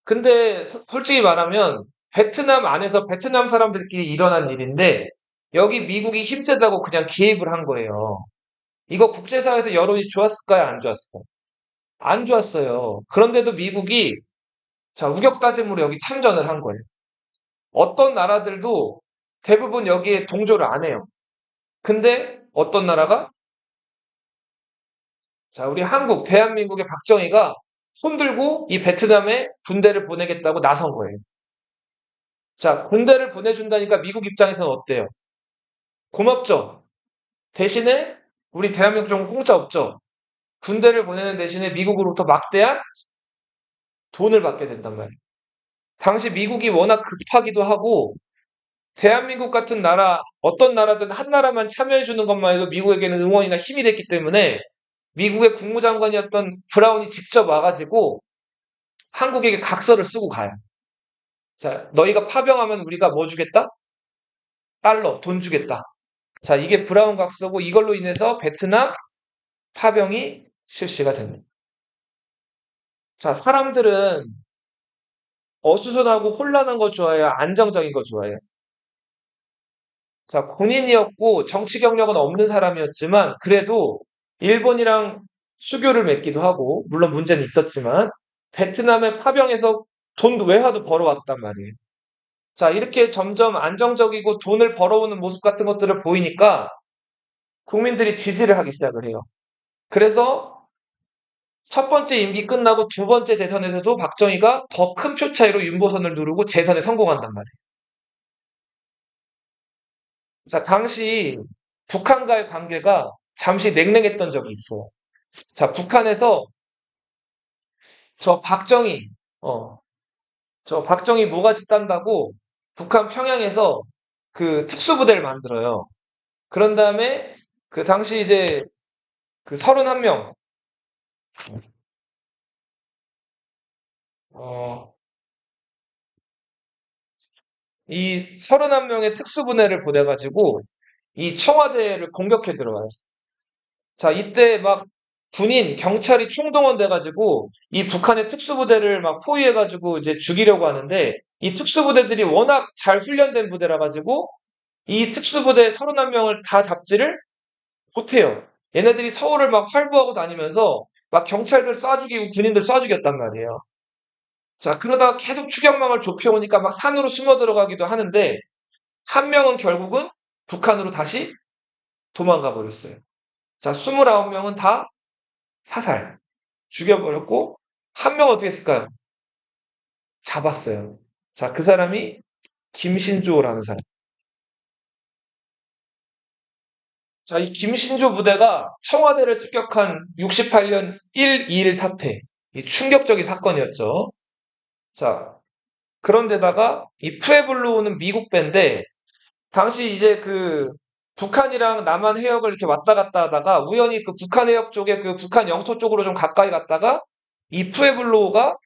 근데 솔직히 말하면 베트남 안에서 베트남 사람들끼리 일어난 일인데 여기 미국이 힘세다고 그냥 개입을 한 거예요. 이거 국제사회에서 여론이 좋았을까요? 안 좋았을까요? 안 좋았어요. 그런데도 미국이 자, 우격다짐으로 여기 참전을 한 거예요. 어떤 나라들도 대부분 여기에 동조를 안 해요. 근데 어떤 나라가? 자, 우리 한국, 대한민국의 박정희가 손들고 이 베트남에 군대를 보내겠다고 나선 거예요. 자, 군대를 보내준다니까 미국 입장에서는 어때요? 고맙죠? 대신에 우리 대한민국 정부 공짜 없죠. 군대를 보내는 대신에 미국으로부터 막대한 돈을 받게 된단 말이에요. 당시 미국이 워낙 급하기도 하고 대한민국 같은 나라, 어떤 나라든 한 나라만 참여해주는 것만 해도 미국에게는 응원이나 힘이 됐기 때문에 미국의 국무장관이었던 브라운이 직접 와가지고 한국에게 각서를 쓰고 가요. 자, 너희가 파병하면 우리가 뭐 주겠다? 달러, 돈 주겠다. 자, 이게 브라운 각서고 이걸로 인해서 베트남 파병이 실시가 됩니다. 자, 사람들은 어수선하고 혼란한 거 좋아해요? 안정적인 거 좋아해요? 자, 군인이었고 정치 경력은 없는 사람이었지만 그래도 일본이랑 수교를 맺기도 하고 물론 문제는 있었지만 베트남의 파병에서 돈 외화도 벌어왔단 말이에요. 자, 이렇게 점점 안정적이고 돈을 벌어오는 모습 같은 것들을 보이니까 국민들이 지지를 하기 시작을 해요. 그래서 첫 번째 임기 끝나고 두 번째 대선에서도 박정희가 더 큰 표 차이로 윤보선을 누르고 재선에 성공한단 말이에요. 자, 당시 북한과의 관계가 잠시 냉랭했던 적이 있어요. 자, 북한에서 저 박정희, 어, 저 박정희 모가지 딴다고 북한 평양에서 그 특수부대를 만들어요. 그런 다음에 그 당시 이제 그 31명, 어, 이 31명의 특수부대를 보내가지고 이 청와대를 공격해 들어와요. 자, 이때 막 군인, 경찰이 총동원돼가지고 이 북한의 특수부대를 막 포위해가지고 이제 죽이려고 하는데 이 특수부대들이 워낙 잘 훈련된 부대라 가지고 이 특수부대 31명을 다 잡지를 못해요. 얘네들이 서울을 막 활보하고 다니면서 막 경찰들 쏴 죽이고 군인들 쏴 죽였단 말이에요. 자, 그러다가 계속 추격망을 좁혀오니까 막 산으로 숨어 들어가기도 하는데 한 명은 결국은 북한으로 다시 도망가 버렸어요. 자, 29명은 다 사살, 죽여버렸고, 한 명 어떻게 했을까요? 잡았어요. 자, 그 사람이 김신조라는 사람. 자, 이 김신조 부대가 청와대를 습격한 68년 1.2일 사태. 이 충격적인 사건이었죠. 자, 그런데다가 이 푸에블로우는 미국 배인데, 당시 이제 그 북한이랑 남한 해역을 이렇게 왔다 갔다 하다가 우연히 그 북한 해역 쪽에 그 북한 영토 쪽으로 좀 가까이 갔다가 이 푸에블로우가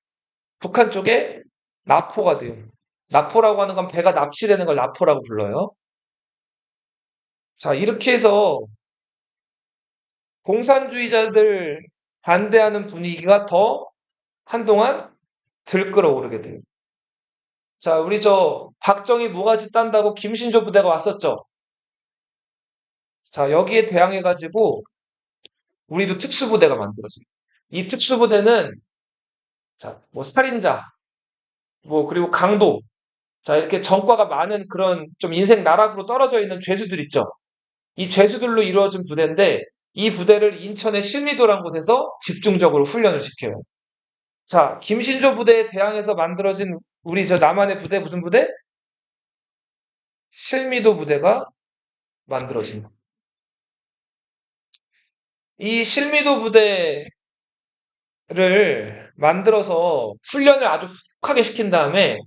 북한 쪽에 납포가 돼요. 납포라고 하는 건 배가 납치되는 걸 납포라고 불러요. 자, 이렇게 해서 공산주의자들 반대하는 분위기가 더 한동안 들끓어오르게 돼요. 자, 우리 저 박정희 모가지 딴다고 김신조 부대가 왔었죠. 자, 여기에 대항해가지고 우리도 특수부대가 만들어져요. 이 특수부대는 자, 뭐 살인자, 뭐 그리고 강도, 자 이렇게 전과가 많은 그런 좀 인생 나락으로 떨어져 있는 죄수들 있죠. 이 죄수들로 이루어진 부대인데 이 부대를 인천의 신리도라는 곳에서 집중적으로 훈련을 시켜요. 자, 김신조 부대에 대항해서 만들어진 우리 저 남한의 부대 무슨 부대? 실미도 부대가 만들어진. 이 실미도 부대를 만들어서 훈련을 아주 훅하게 시킨 다음에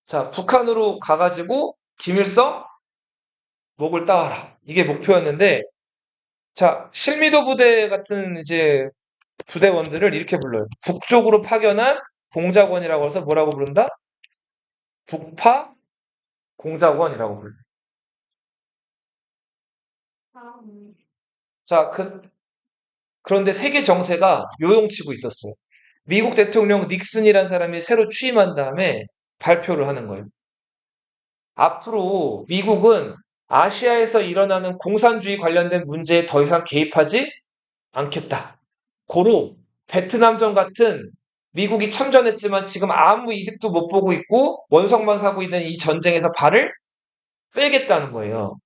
자, 북한으로 가가지고 김일성 목을 따와라. 이게 목표였는데 자, 실미도 부대 같은 이제 부대원들을 이렇게 불러요. 북쪽으로 파견한 공작원이라고 해서 뭐라고 부른다? 북파 공작원이라고 불러요. 다음. 자, 그런데 세계 정세가 요동치고 있었어요. 미국 대통령 닉슨이라는 사람이 새로 취임한 다음에 발표를 하는 거예요. 앞으로 미국은 아시아에서 일어나는 공산주의 관련된 문제에 더 이상 개입하지 않겠다. 고로 베트남전 같은 미국이 참전했지만 지금 아무 이득도 못 보고 있고 원성만 사고 있는 이 전쟁에서 발을 빼겠다는 거예요.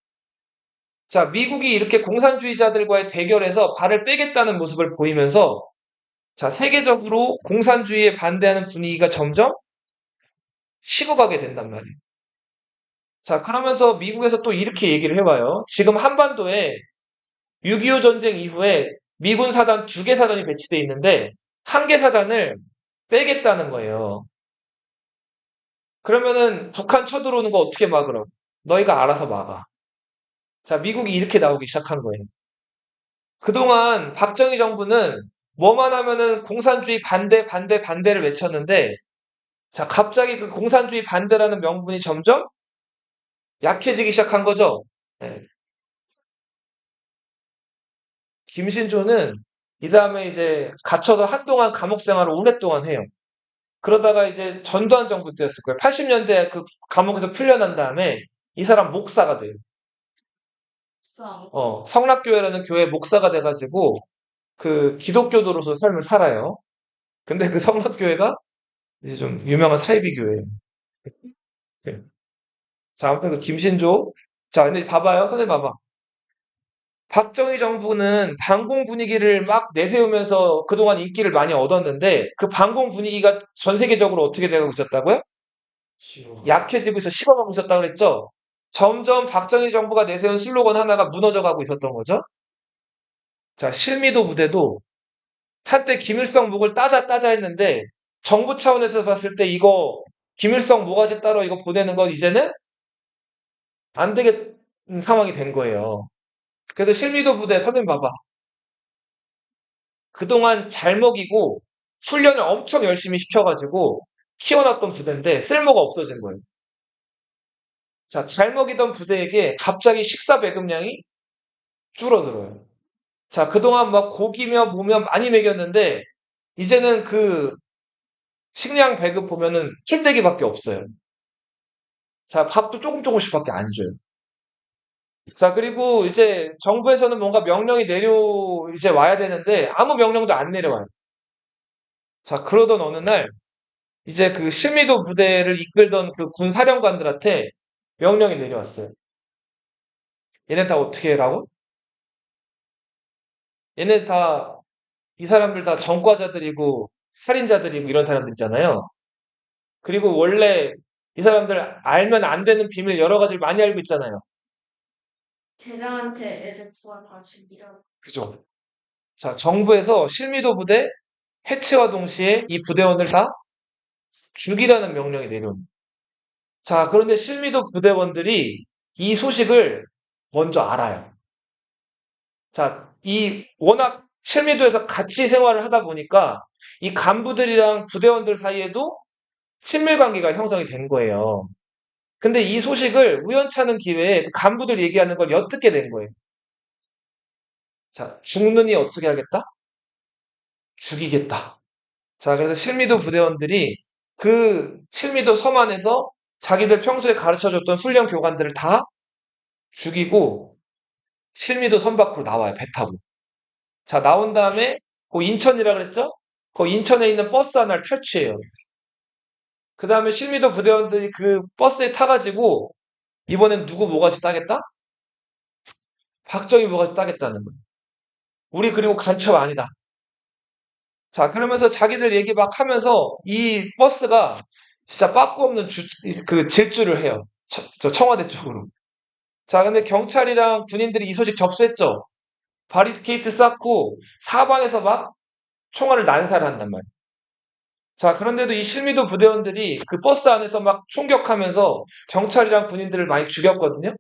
자, 미국이 이렇게 공산주의자들과의 대결에서 발을 빼겠다는 모습을 보이면서 자, 세계적으로 공산주의에 반대하는 분위기가 점점 식어가게 된단 말이에요. 자, 그러면서 미국에서 또 이렇게 얘기를 해봐요. 지금 한반도에 6.25 전쟁 이후에 미군 사단 2개 사단이 배치돼 있는데 1개 사단을 빼겠다는 거예요. 그러면은 북한 쳐들어오는 거 어떻게 막으라고? 너희가 알아서 막아. 자, 미국이 이렇게 나오기 시작한 거예요. 그동안 박정희 정부는 뭐만 하면은 공산주의 반대, 반대, 반대를 외쳤는데, 자, 갑자기 그 공산주의 반대라는 명분이 점점 약해지기 시작한 거죠. 네. 김신조는 이 다음에 이제 갇혀서 한동안 감옥 생활을 오랫동안 해요. 그러다가 이제 전두환 정부 때였을 거예요. 80년대 그 감옥에서 풀려난 다음에 이 사람 목사가 돼요. 싸움. 성락교회라는 교회 목사가 돼가지고 그 기독교도로서 삶을 살아요. 근데 그 성락교회가 이제 좀 유명한 사이비 교회예요. 네. 자, 아무튼 그 김신조. 자, 근데 봐봐요. 선생님 봐봐. 박정희 정부는 반공 분위기를 막 내세우면서 그동안 인기를 많이 얻었는데 그 반공 분위기가 전 세계적으로 어떻게 되고 있었다고요? 약해지고 있어 식어가고 있었다고 그랬죠? 점점 박정희 정부가 내세운 슬로건 하나가 무너져가고 있었던 거죠. 자, 실미도 부대도 한때 김일성 목을 따자 했는데 정부 차원에서 봤을 때 이거 김일성 모가지 따러 이거 보내는 건 이제는 안 되겠는 상황이 된 거예요. 그래서 실미도 부대 선생님 봐봐. 그동안 잘 먹이고 훈련을 엄청 열심히 시켜가지고 키워놨던 부대인데 쓸모가 없어진 거예요. 자, 잘 먹이던 부대에게 갑자기 식사 배급량이 줄어들어요. 자, 그동안 막 고기며 뭐며 많이 먹였는데 이제는 그 식량 배급 보면은 킬대기밖에 없어요. 자, 밥도 조금씩밖에 안 줘요. 자, 그리고 이제 정부에서는 뭔가 명령이 이제 와야 되는데 아무 명령도 안 내려와요. 자, 그러던 어느 날 이제 그 실미도 부대를 이끌던 그 군 사령관들한테 명령이 내려왔어요. 얘네 다 어떻게 해라고? 얘네 다, 이 사람들 다 전과자들이고 살인자들이고 이런 사람들이잖아요. 그리고 원래 이 사람들 알면 안 되는 비밀 여러 가지를 많이 알고 있잖아요. 대장한테 애들 구하 다 죽이라고. 그죠? 자, 정부에서 실미도 부대 해체와 동시에 이 부대원들 다 죽이라는 명령이 내려옵니다. 자, 그런데 실미도 부대원들이 이 소식을 먼저 알아요. 자, 이 워낙 실미도에서 같이 생활을 하다 보니까 이 간부들이랑 부대원들 사이에도 친밀 관계가 형성이 된 거예요. 근데 이 소식을 우연찮은 기회에 그 간부들 얘기하는 걸 엿듣게 된 거예요. 자, 죽느니 어떻게 하겠다? 죽이겠다. 자, 그래서 실미도 부대원들이 그 실미도 섬 안에서 자기들 평소에 가르쳐줬던 훈련 교관들을 다 죽이고 실미도 섬 밖으로 나와요, 배 타고. 자, 나온 다음에 그 인천이라 그랬죠? 그 인천에 있는 버스 하나를 탈취해요. 그 다음에 실미도 부대원들이 그 버스에 타가지고 이번엔 누구 모가지 따겠다? 박정희 모가지 따겠다는 거예요. 우리 그리고 간첩 아니다. 자, 그러면서 자기들 얘기 막 하면서 이 버스가 진짜 빠꾸 없는 그 질주를 해요. 저 청와대 쪽으로. 자, 근데 경찰이랑 군인들이 이 소식 접수했죠. 바리케이트 쌓고 사방에서 막 총알을 난사한단 말이에요. 자, 그런데도 이 실미도 부대원들이 그 버스 안에서 막 총격하면서 경찰이랑 군인들을 많이 죽였거든요.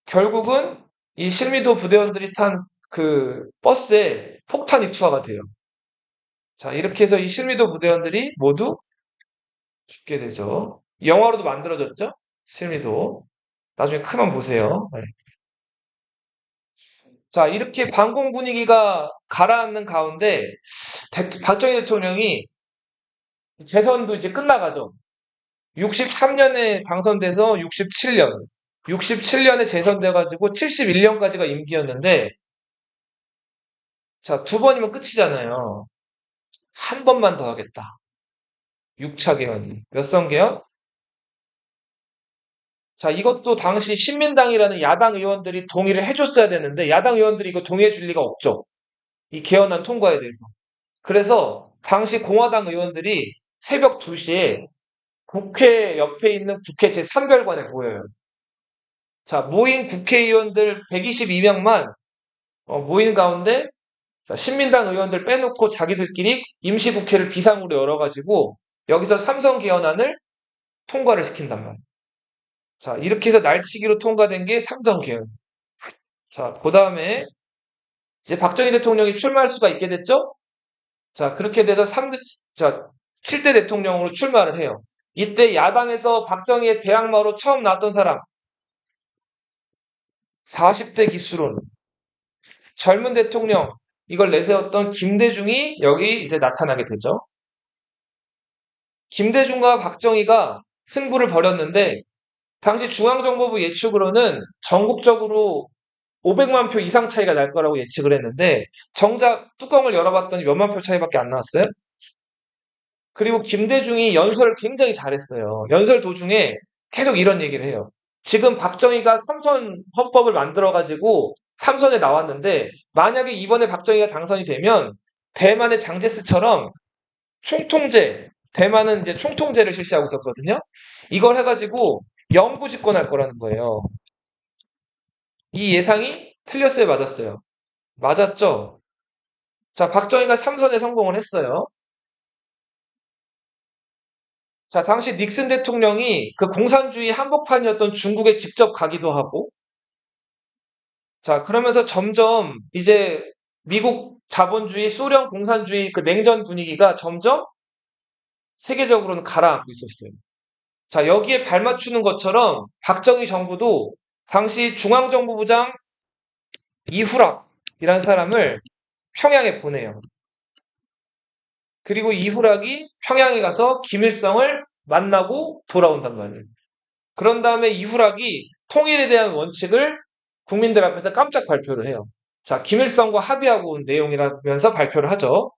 결국은 이 실미도 부대원들이 탄 그 버스에 폭탄이 투하가 돼요. 자, 이렇게 해서 이 실미도 부대원들이 모두 죽게 되죠. 영화로도 만들어졌죠? 실미도. 나중에 크면 보세요. 네. 자, 이렇게 반공 분위기가 가라앉는 가운데 박정희 대통령이 재선도 이제 끝나가죠. 63년에 당선돼서 67년, 67년에 재선돼가지고 71년까지가 임기였는데, 자, 두 번이면 끝이잖아요. 한 번만 더 하겠다. 6차 개헌이. 몇 선 개헌? 자, 이것도 당시 신민당이라는 야당 의원들이 동의를 해줬어야 되는데, 야당 의원들이 이거 동의해 줄 리가 없죠. 이 개헌안 통과에 대해서. 그래서 당시 공화당 의원들이 새벽 2시에 국회 옆에 있는 국회 제3별관에 모여요. 자, 모인 국회의원들 122명만 모인 가운데 자, 신민당 의원들 빼놓고 자기들끼리 임시국회를 비상으로 열어가지고 여기서 삼선 개헌안을 통과를 시킨단 말이에요. 자, 이렇게 해서 날치기로 통과된 게 삼선 개헌. 자, 그 다음에 이제 박정희 대통령이 출마할 수가 있게 됐죠? 자, 그렇게 돼서 7대 대통령으로 출마를 해요. 이때 야당에서 박정희의 대항마로 처음 나왔던 사람, 40대 기수론, 젊은 대통령, 이걸 내세웠던 김대중이 여기 이제 나타나게 되죠. 김대중과 박정희가 승부를 벌였는데, 당시 중앙정보부 예측으로는 전국적으로 500만 표 이상 차이가 날 거라고 예측을 했는데, 정작 뚜껑을 열어봤더니 몇만 표 차이밖에 안 나왔어요. 그리고 김대중이 연설을 굉장히 잘했어요. 연설 도중에 계속 이런 얘기를 해요. 지금 박정희가 삼선 헌법을 만들어가지고 삼선에 나왔는데 만약에 이번에 박정희가 당선이 되면 대만의 장제스처럼 총통제, 대만은 이제 총통제를 실시하고 있었거든요. 이걸 해가지고 영구 집권할 거라는 거예요. 이 예상이 틀렸어요, 맞았어요? 맞았죠? 자, 박정희가 삼선에 성공을 했어요. 자, 당시 닉슨 대통령이 그 공산주의 한복판이었던 중국에 직접 가기도 하고, 자, 그러면서 점점 이제 미국 자본주의, 소련 공산주의 그 냉전 분위기가 점점 세계적으로는 가라앉고 있었어요. 자, 여기에 발맞추는 것처럼 박정희 정부도 당시 중앙정보부장 이후락이라는 사람을 평양에 보내요. 그리고 이후락이 평양에 가서 김일성을 만나고 돌아온단 말이에요. 그런 다음에 이후락이 통일에 대한 원칙을 국민들 앞에서 깜짝 발표를 해요. 자, 김일성과 합의하고 온 내용이라면서 발표를 하죠.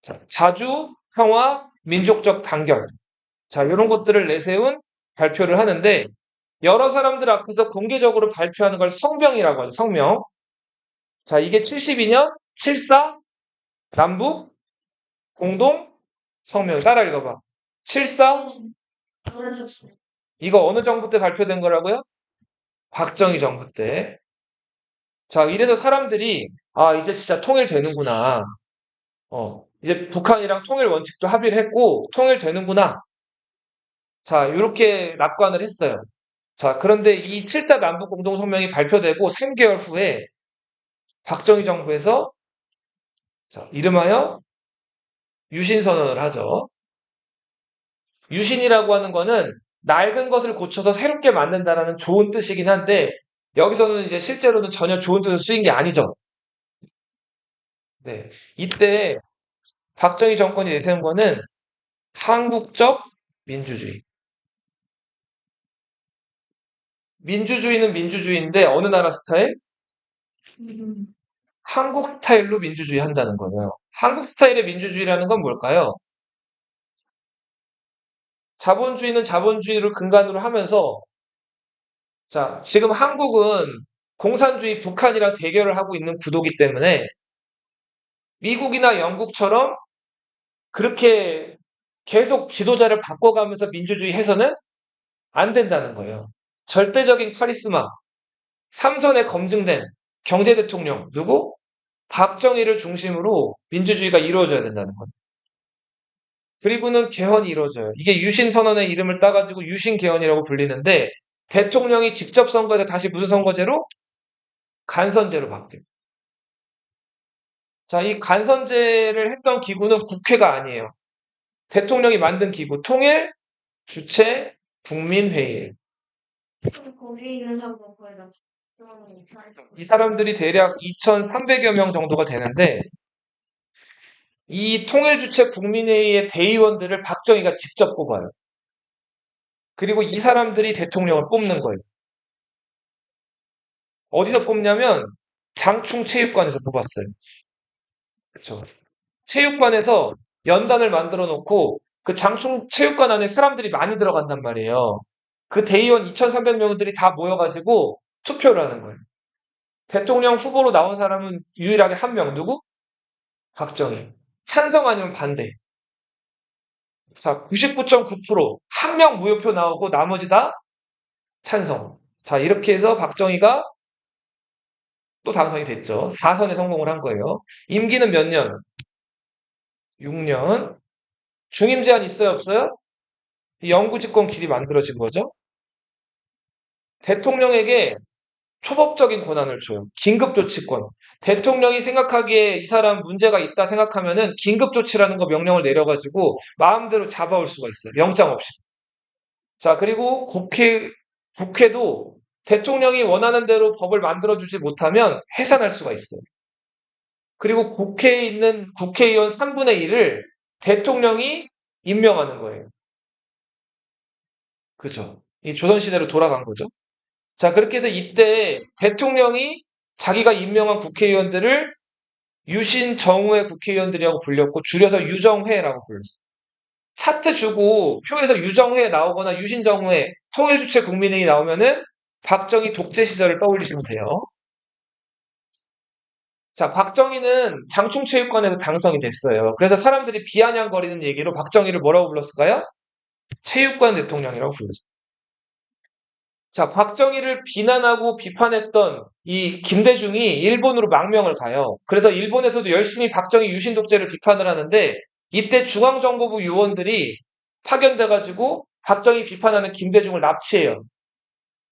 자, 자주, 평화, 민족적 단결. 자, 이런 것들을 내세운 발표를 하는데 여러 사람들 앞에서 공개적으로 발표하는 걸 성명이라고 하죠. 성명. 자, 이게 72년 7.4 남북 공동 성명. 따라 읽어봐. 7.4 보내줬어요. 이거 어느 정부 때 발표된 거라고요? 박정희 정부 때. 자, 이래서 사람들이, 아, 이제 진짜 통일되는구나. 이제 북한이랑 통일 원칙도 합의를 했고, 통일되는구나. 자, 이렇게 낙관을 했어요. 자, 그런데 이 7.4 남북 공동성명이 발표되고 3개월 후에 박정희 정부에서, 자, 이름하여 유신선언을 하죠. 유신이라고 하는 거는 낡은 것을 고쳐서 새롭게 만든다라는 좋은 뜻이긴 한데, 여기서는 이제 실제로는 전혀 좋은 뜻을 쓰인 게 아니죠. 네. 이때 박정희 정권이 내세운 거는 한국적 민주주의. 민주주의는 민주주의인데 어느 나라 스타일? 음, 한국 스타일로 민주주의 한다는 거예요. 한국 스타일의 민주주의라는 건 뭘까요? 자본주의는 자본주의를 근간으로 하면서 자, 지금 한국은 공산주의 북한이랑 대결을 하고 있는 구도기 때문에 미국이나 영국처럼 그렇게 계속 지도자를 바꿔가면서 민주주의 해서는 안 된다는 거예요. 절대적인 카리스마, 삼선에 검증된 경제 대통령 누구? 박정희를 중심으로 민주주의가 이루어져야 된다는 거예요. 그리고는 개헌이 이루어져요. 이게 유신선언의 이름을 따가지고 유신개헌이라고 불리는데 대통령이 직접 선거해서 다시 무슨 선거제로? 간선제로 바뀌어요. 자, 이 간선제를 했던 기구는 국회가 아니에요. 대통령이 만든 기구, 통일, 주체, 국민회의. 거기 있는 사람 거의 다 이 사람들이 대략 2,300여 명 정도가 되는데 이 통일주체 국민회의의 대의원들을 박정희가 직접 뽑아요. 그리고 이 사람들이 대통령을 뽑는 거예요. 어디서 뽑냐면 장충체육관에서 뽑았어요. 그렇죠. 체육관에서 연단을 만들어 놓고 그 장충체육관 안에 사람들이 많이 들어간단 말이에요. 그 대의원 2,300명들이 다 모여가지고 투표를 하는 거예요. 대통령 후보로 나온 사람은 유일하게 한 명. 누구? 박정희. 찬성 아니면 반대. 자, 99.9%. 한 명 무효표 나오고 나머지 다 찬성. 자, 이렇게 해서 박정희가 또 당선이 됐죠. 4선에 성공을 한 거예요. 임기는 몇 년? 6년. 중임 제한 있어요, 없어요? 영구집권 길이 만들어진 거죠. 대통령에게 초법적인 권한을 줘요. 긴급조치권. 대통령이 생각하기에 이 사람 문제가 있다 생각하면은 긴급조치라는 거 명령을 내려가지고 마음대로 잡아올 수가 있어요. 영장 없이. 자, 그리고 국회도 대통령이 원하는 대로 법을 만들어주지 못하면 해산할 수가 있어요. 그리고 국회에 있는 국회의원 3분의 1을 대통령이 임명하는 거예요. 그죠? 이 조선시대로 돌아간 거죠. 자, 그렇게 해서 이때 대통령이 자기가 임명한 국회의원들을 유신정우회 국회의원들이라고 불렸고 줄여서 유정회라고 불렀어요. 차트 주고 표에서 유정회 나오거나 유신정우회 통일주체 국민회의 나오면은 박정희 독재 시절을 떠올리시면 돼요. 자, 박정희는 장충체육관에서 당선이 됐어요. 그래서 사람들이 비아냥거리는 얘기로 박정희를 뭐라고 불렀을까요? 체육관 대통령이라고 불렀어요. 자, 박정희를 비난하고 비판했던 이 김대중이 일본으로 망명을 가요. 그래서 일본에서도 열심히 박정희 유신 독재를 비판을 하는데 이때 중앙정보부 요원들이 파견돼가지고 박정희 비판하는 김대중을 납치해요.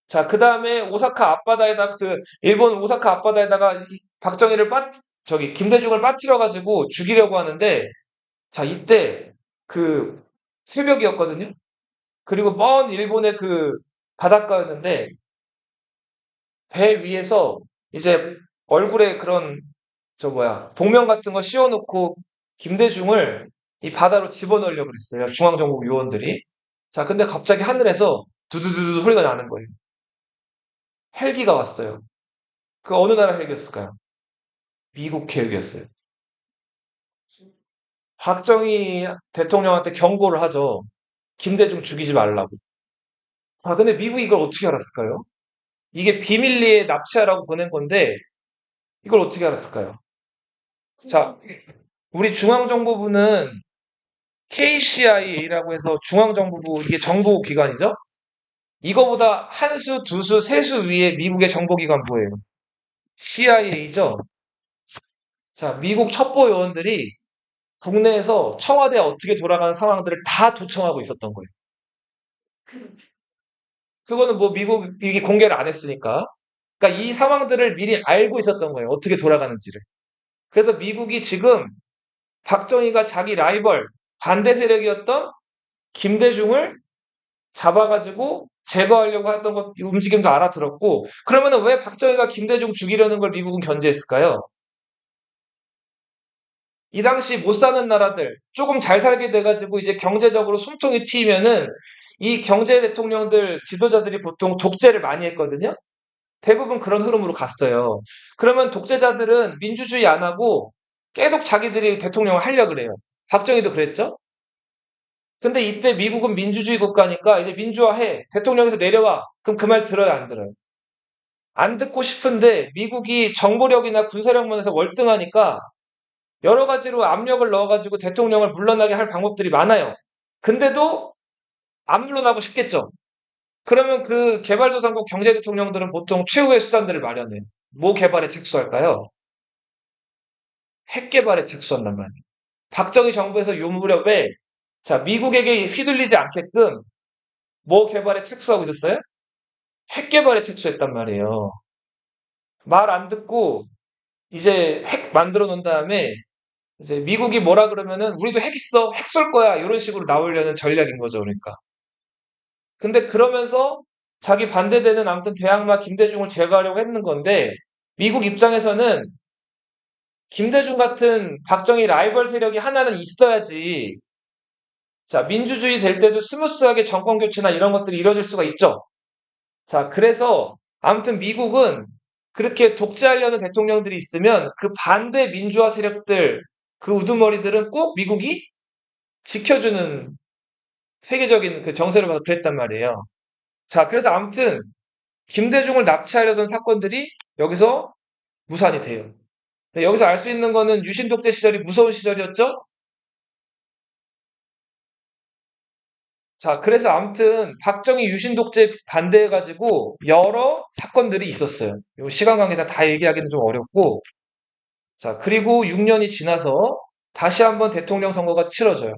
자, 그 다음에 오사카 앞바다에다 일본 오사카 앞바다에다가 박정희를 김대중을 빠뜨려가지고 죽이려고 하는데 자, 이때 그 새벽이었거든요. 그리고 먼 일본의 그 바닷가였는데 배 위에서 이제 얼굴에 그런 복면 같은 거 씌워놓고 김대중을 이 바다로 집어넣으려고 그랬어요. 중앙정부 요원들이. 자, 근데 갑자기 하늘에서 두두두두 소리가 나는 거예요. 헬기가 왔어요. 그 어느 나라 헬기였을까요? 미국 헬기였어요. 박정희 대통령한테 경고를 하죠. 김대중 죽이지 말라고. 아, 근데 미국이 이걸 어떻게 알았을까요? 이게 비밀리에 납치하라고 보낸 건데 이걸 어떻게 알았을까요? 자, 우리 중앙정보부는 KCIA라고 해서 중앙정보부 이게 정보기관이죠? 이거보다 한 수, 두 수, 세 수 위에 미국의 정보기관 뭐예요? CIA죠? 자, 미국 첩보 요원들이 국내에서 청와대에 어떻게 돌아가는 상황들을 다 도청하고 있었던 거예요. 그거는 뭐 미국이 공개를 안 했으니까. 그러니까 이 상황들을 미리 알고 있었던 거예요. 어떻게 돌아가는지를. 그래서 미국이 지금 박정희가 자기 라이벌, 반대 세력이었던 김대중을 잡아가지고 제거하려고 했던 움직임도 알아들었고, 그러면은 왜 박정희가 김대중 죽이려는 걸 미국은 견제했을까요? 이 당시 못 사는 나라들, 조금 잘 살게 돼가지고 이제 경제적으로 숨통이 트이면은 이 경제 대통령들, 지도자들이 보통 독재를 많이 했거든요? 대부분 그런 흐름으로 갔어요. 그러면 독재자들은 민주주의 안 하고 계속 자기들이 대통령을 하려고 그래요. 박정희도 그랬죠? 근데 이때 미국은 민주주의 국가니까 이제 민주화해. 대통령에서 내려와. 그럼 그 말 들어요, 안 들어요? 안 듣고 싶은데 미국이 정보력이나 군사력면에서 월등하니까 여러 가지로 압력을 넣어가지고 대통령을 물러나게 할 방법들이 많아요. 근데도 안 물러나고 싶겠죠. 그러면 그 개발도상국 경제 대통령들은 보통 최후의 수단들을 마련해요. 뭐 개발에 착수할까요? 핵 개발에 착수한단 말이에요. 박정희 정부에서 요 무렵에 자, 미국에게 휘둘리지 않게끔 뭐 개발에 착수하고 있었어요? 핵 개발에 착수했단 말이에요. 말 안 듣고 이제 핵 만들어 놓은 다음에 이제 미국이 뭐라 그러면은 우리도 핵 있어, 핵 쏠 거야 이런 식으로 나오려는 전략인 거죠, 그러니까. 근데 그러면서 자기 반대되는 아무튼 대항마 김대중을 제거하려고 했는 건데 미국 입장에서는 김대중 같은 박정희 라이벌 세력이 하나는 있어야지. 자, 민주주의 될 때도 스무스하게 정권 교체나 이런 것들이 이루어질 수가 있죠. 자, 그래서 아무튼 미국은 그렇게 독재하려는 대통령들이 있으면 그 반대 민주화 세력들, 그 우두머리들은 꼭 미국이 지켜주는 세계적인 그 정세를 봐서 그랬단 말이에요. 자, 그래서 아무튼 김대중을 납치하려던 사건들이 여기서 무산이 돼요. 여기서 알 수 있는 거는 유신 독재 시절이 무서운 시절이었죠? 자, 그래서 아무튼 박정희 유신 독재 반대해가지고 여러 사건들이 있었어요. 요 시간 관계상 다 얘기하기는 좀 어렵고. 자, 그리고 6년이 지나서 다시 한번 대통령 선거가 치러져요.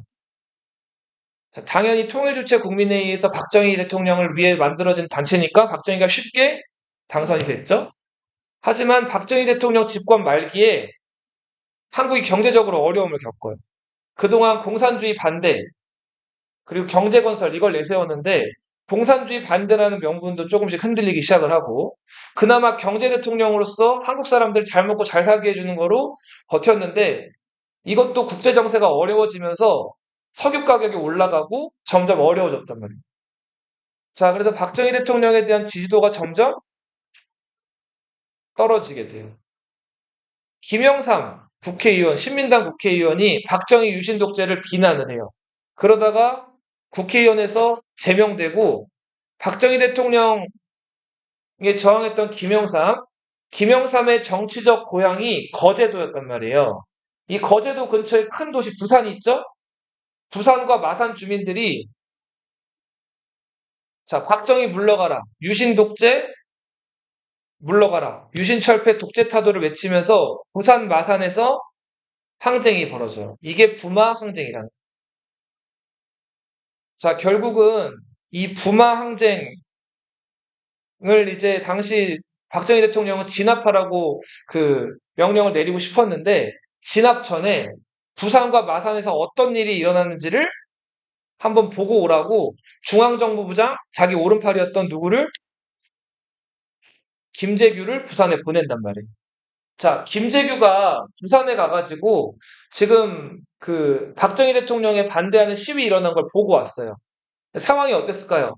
자, 당연히 통일주체 국민회의에서 박정희 대통령을 위해 만들어진 단체니까 박정희가 쉽게 당선이 됐죠. 하지만 박정희 대통령 집권 말기에 한국이 경제적으로 어려움을 겪어요. 그동안 공산주의 반대, 그리고 경제 건설 이걸 내세웠는데 공산주의 반대라는 명분도 조금씩 흔들리기 시작을 하고 그나마 경제 대통령으로서 한국 사람들 잘 먹고 잘 살게 해주는 거로 버텼는데 이것도 국제 정세가 어려워지면서 석유 가격이 올라가고 점점 어려워졌단 말이에요. 자, 그래서 박정희 대통령에 대한 지지도가 점점 떨어지게 돼요. 김영삼 국회의원, 신민당 국회의원이 박정희 유신 독재를 비난을 해요. 그러다가 국회의원에서 제명되고 박정희 대통령에 저항했던 김영삼의 정치적 고향이 거제도였단 말이에요. 이 거제도 근처에 큰 도시 부산이 있죠? 부산과 마산 주민들이 자, 곽정희 물러가라. 유신 독재 물러가라. 유신 철폐 독재 타도를 외치면서 부산 마산에서 항쟁이 벌어져요. 이게 부마 항쟁이라는. 자, 결국은 이 부마 항쟁을 이제 당시 박정희 대통령은 진압하라고 그 명령을 내리고 싶었는데 진압 전에 부산과 마산에서 어떤 일이 일어났는지를 한번 보고 오라고 중앙정보부장 자기 오른팔이었던 누구를 김재규를 부산에 보낸단 말이에요. 자, 김재규가 부산에 가가지고 지금 그 박정희 대통령에 반대하는 시위 일어난 걸 보고 왔어요. 상황이 어땠을까요?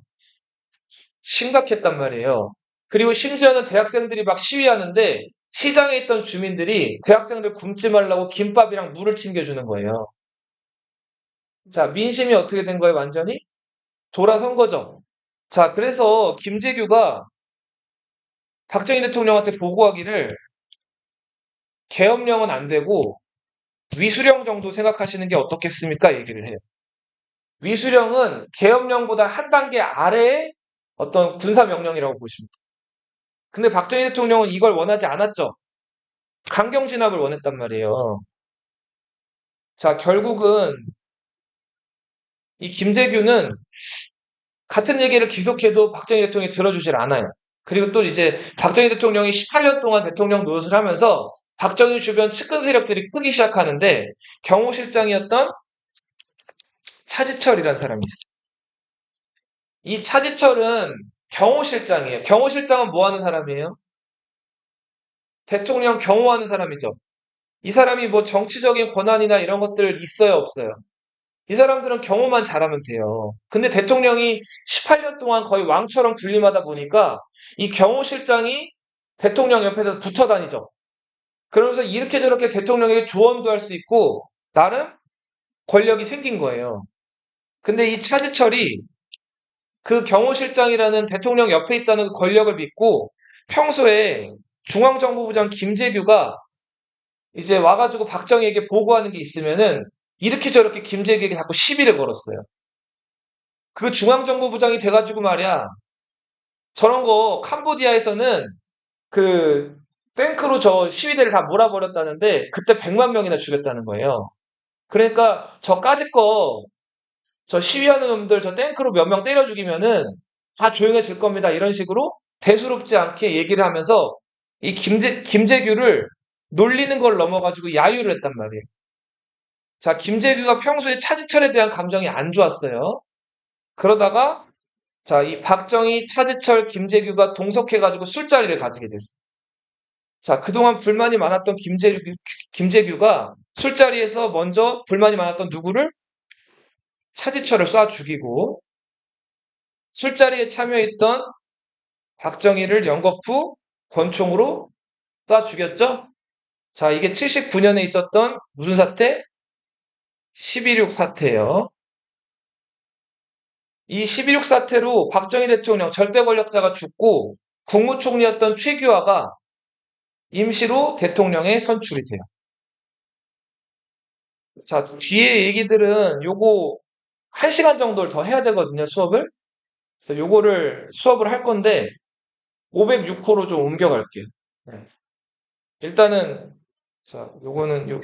심각했단 말이에요. 그리고 심지어는 대학생들이 막 시위하는데 시장에 있던 주민들이 대학생들 굶지 말라고 김밥이랑 물을 챙겨주는 거예요. 자, 민심이 어떻게 된 거예요, 완전히? 돌아선 거죠. 자, 그래서 김재규가 박정희 대통령한테 보고하기를 계엄령은 안 되고 위수령 정도 생각하시는 게 어떻겠습니까? 얘기를 해요. 위수령은 계엄령보다 한 단계 아래의 어떤 군사명령이라고 보시면 돼요. 근데 박정희 대통령은 이걸 원하지 않았죠. 강경 진압을 원했단 말이에요. 자, 결국은 이 김재규는 같은 얘기를 계속해도 박정희 대통령이 들어주질 않아요. 그리고 또 이제 박정희 대통령이 18년 동안 대통령 노릇을 하면서 박정희 주변 측근 세력들이 크기 시작하는데 경호실장이었던 차지철이라는 사람이 있어요. 이 차지철은 경호실장이에요. 경호실장은 뭐 하는 사람이에요? 대통령 경호하는 사람이죠. 이 사람이 뭐 정치적인 권한이나 이런 것들 있어요, 없어요? 이 사람들은 경호만 잘하면 돼요. 근데 대통령이 18년 동안 거의 왕처럼 군림하다 보니까 이 경호실장이 대통령 옆에서 붙어 다니죠. 그러면서 이렇게 저렇게 대통령에게 조언도 할 수 있고 나름 권력이 생긴 거예요. 근데 이 차지철이 그 경호실장이라는 대통령 옆에 있다는 그 권력을 믿고 평소에 중앙정보부장 김재규가 이제 와가지고 박정희에게 보고하는 게 있으면은 이렇게 저렇게 김재규에게 자꾸 시비를 걸었어요. 그 중앙정보부장이 돼가지고 말이야. 저런 거 캄보디아에서는 그 탱크로 저 시위대를 다 몰아버렸다는데 그때 100만 명이나 죽였다는 거예요. 그러니까 저까짓 거 저 시위하는 놈들 저 탱크로 몇 명 때려 죽이면은 다 조용해질 겁니다. 이런 식으로 대수롭지 않게 얘기를 하면서 이 김재규를 놀리는 걸 넘어가지고 야유를 했단 말이에요. 자, 김재규가 평소에 차지철에 대한 감정이 안 좋았어요. 그러다가 자, 이 박정희, 차지철, 김재규가 동석해가지고 술자리를 가지게 됐어요. 자, 그동안 불만이 많았던 김재규가 술자리에서 먼저 불만이 많았던 누구를? 차지철을 쏴 죽이고 술자리에 참여했던 박정희를 연거 후 권총으로 쏴 죽였죠? 자, 이게 79년에 있었던 무슨 사태? 12.6 사태예요. 이 12.6 사태로 박정희 대통령 절대 권력자가 죽고 국무총리였던 최규하가 임시로 대통령에 선출이 돼요. 자, 뒤에 얘기들은 요거 1시간 정도를 더 해야 되거든요, 수업을. 그래서 요거를 수업을 할 건데 506호로 좀 옮겨갈게요. 네. 일단은 자, 요거는 요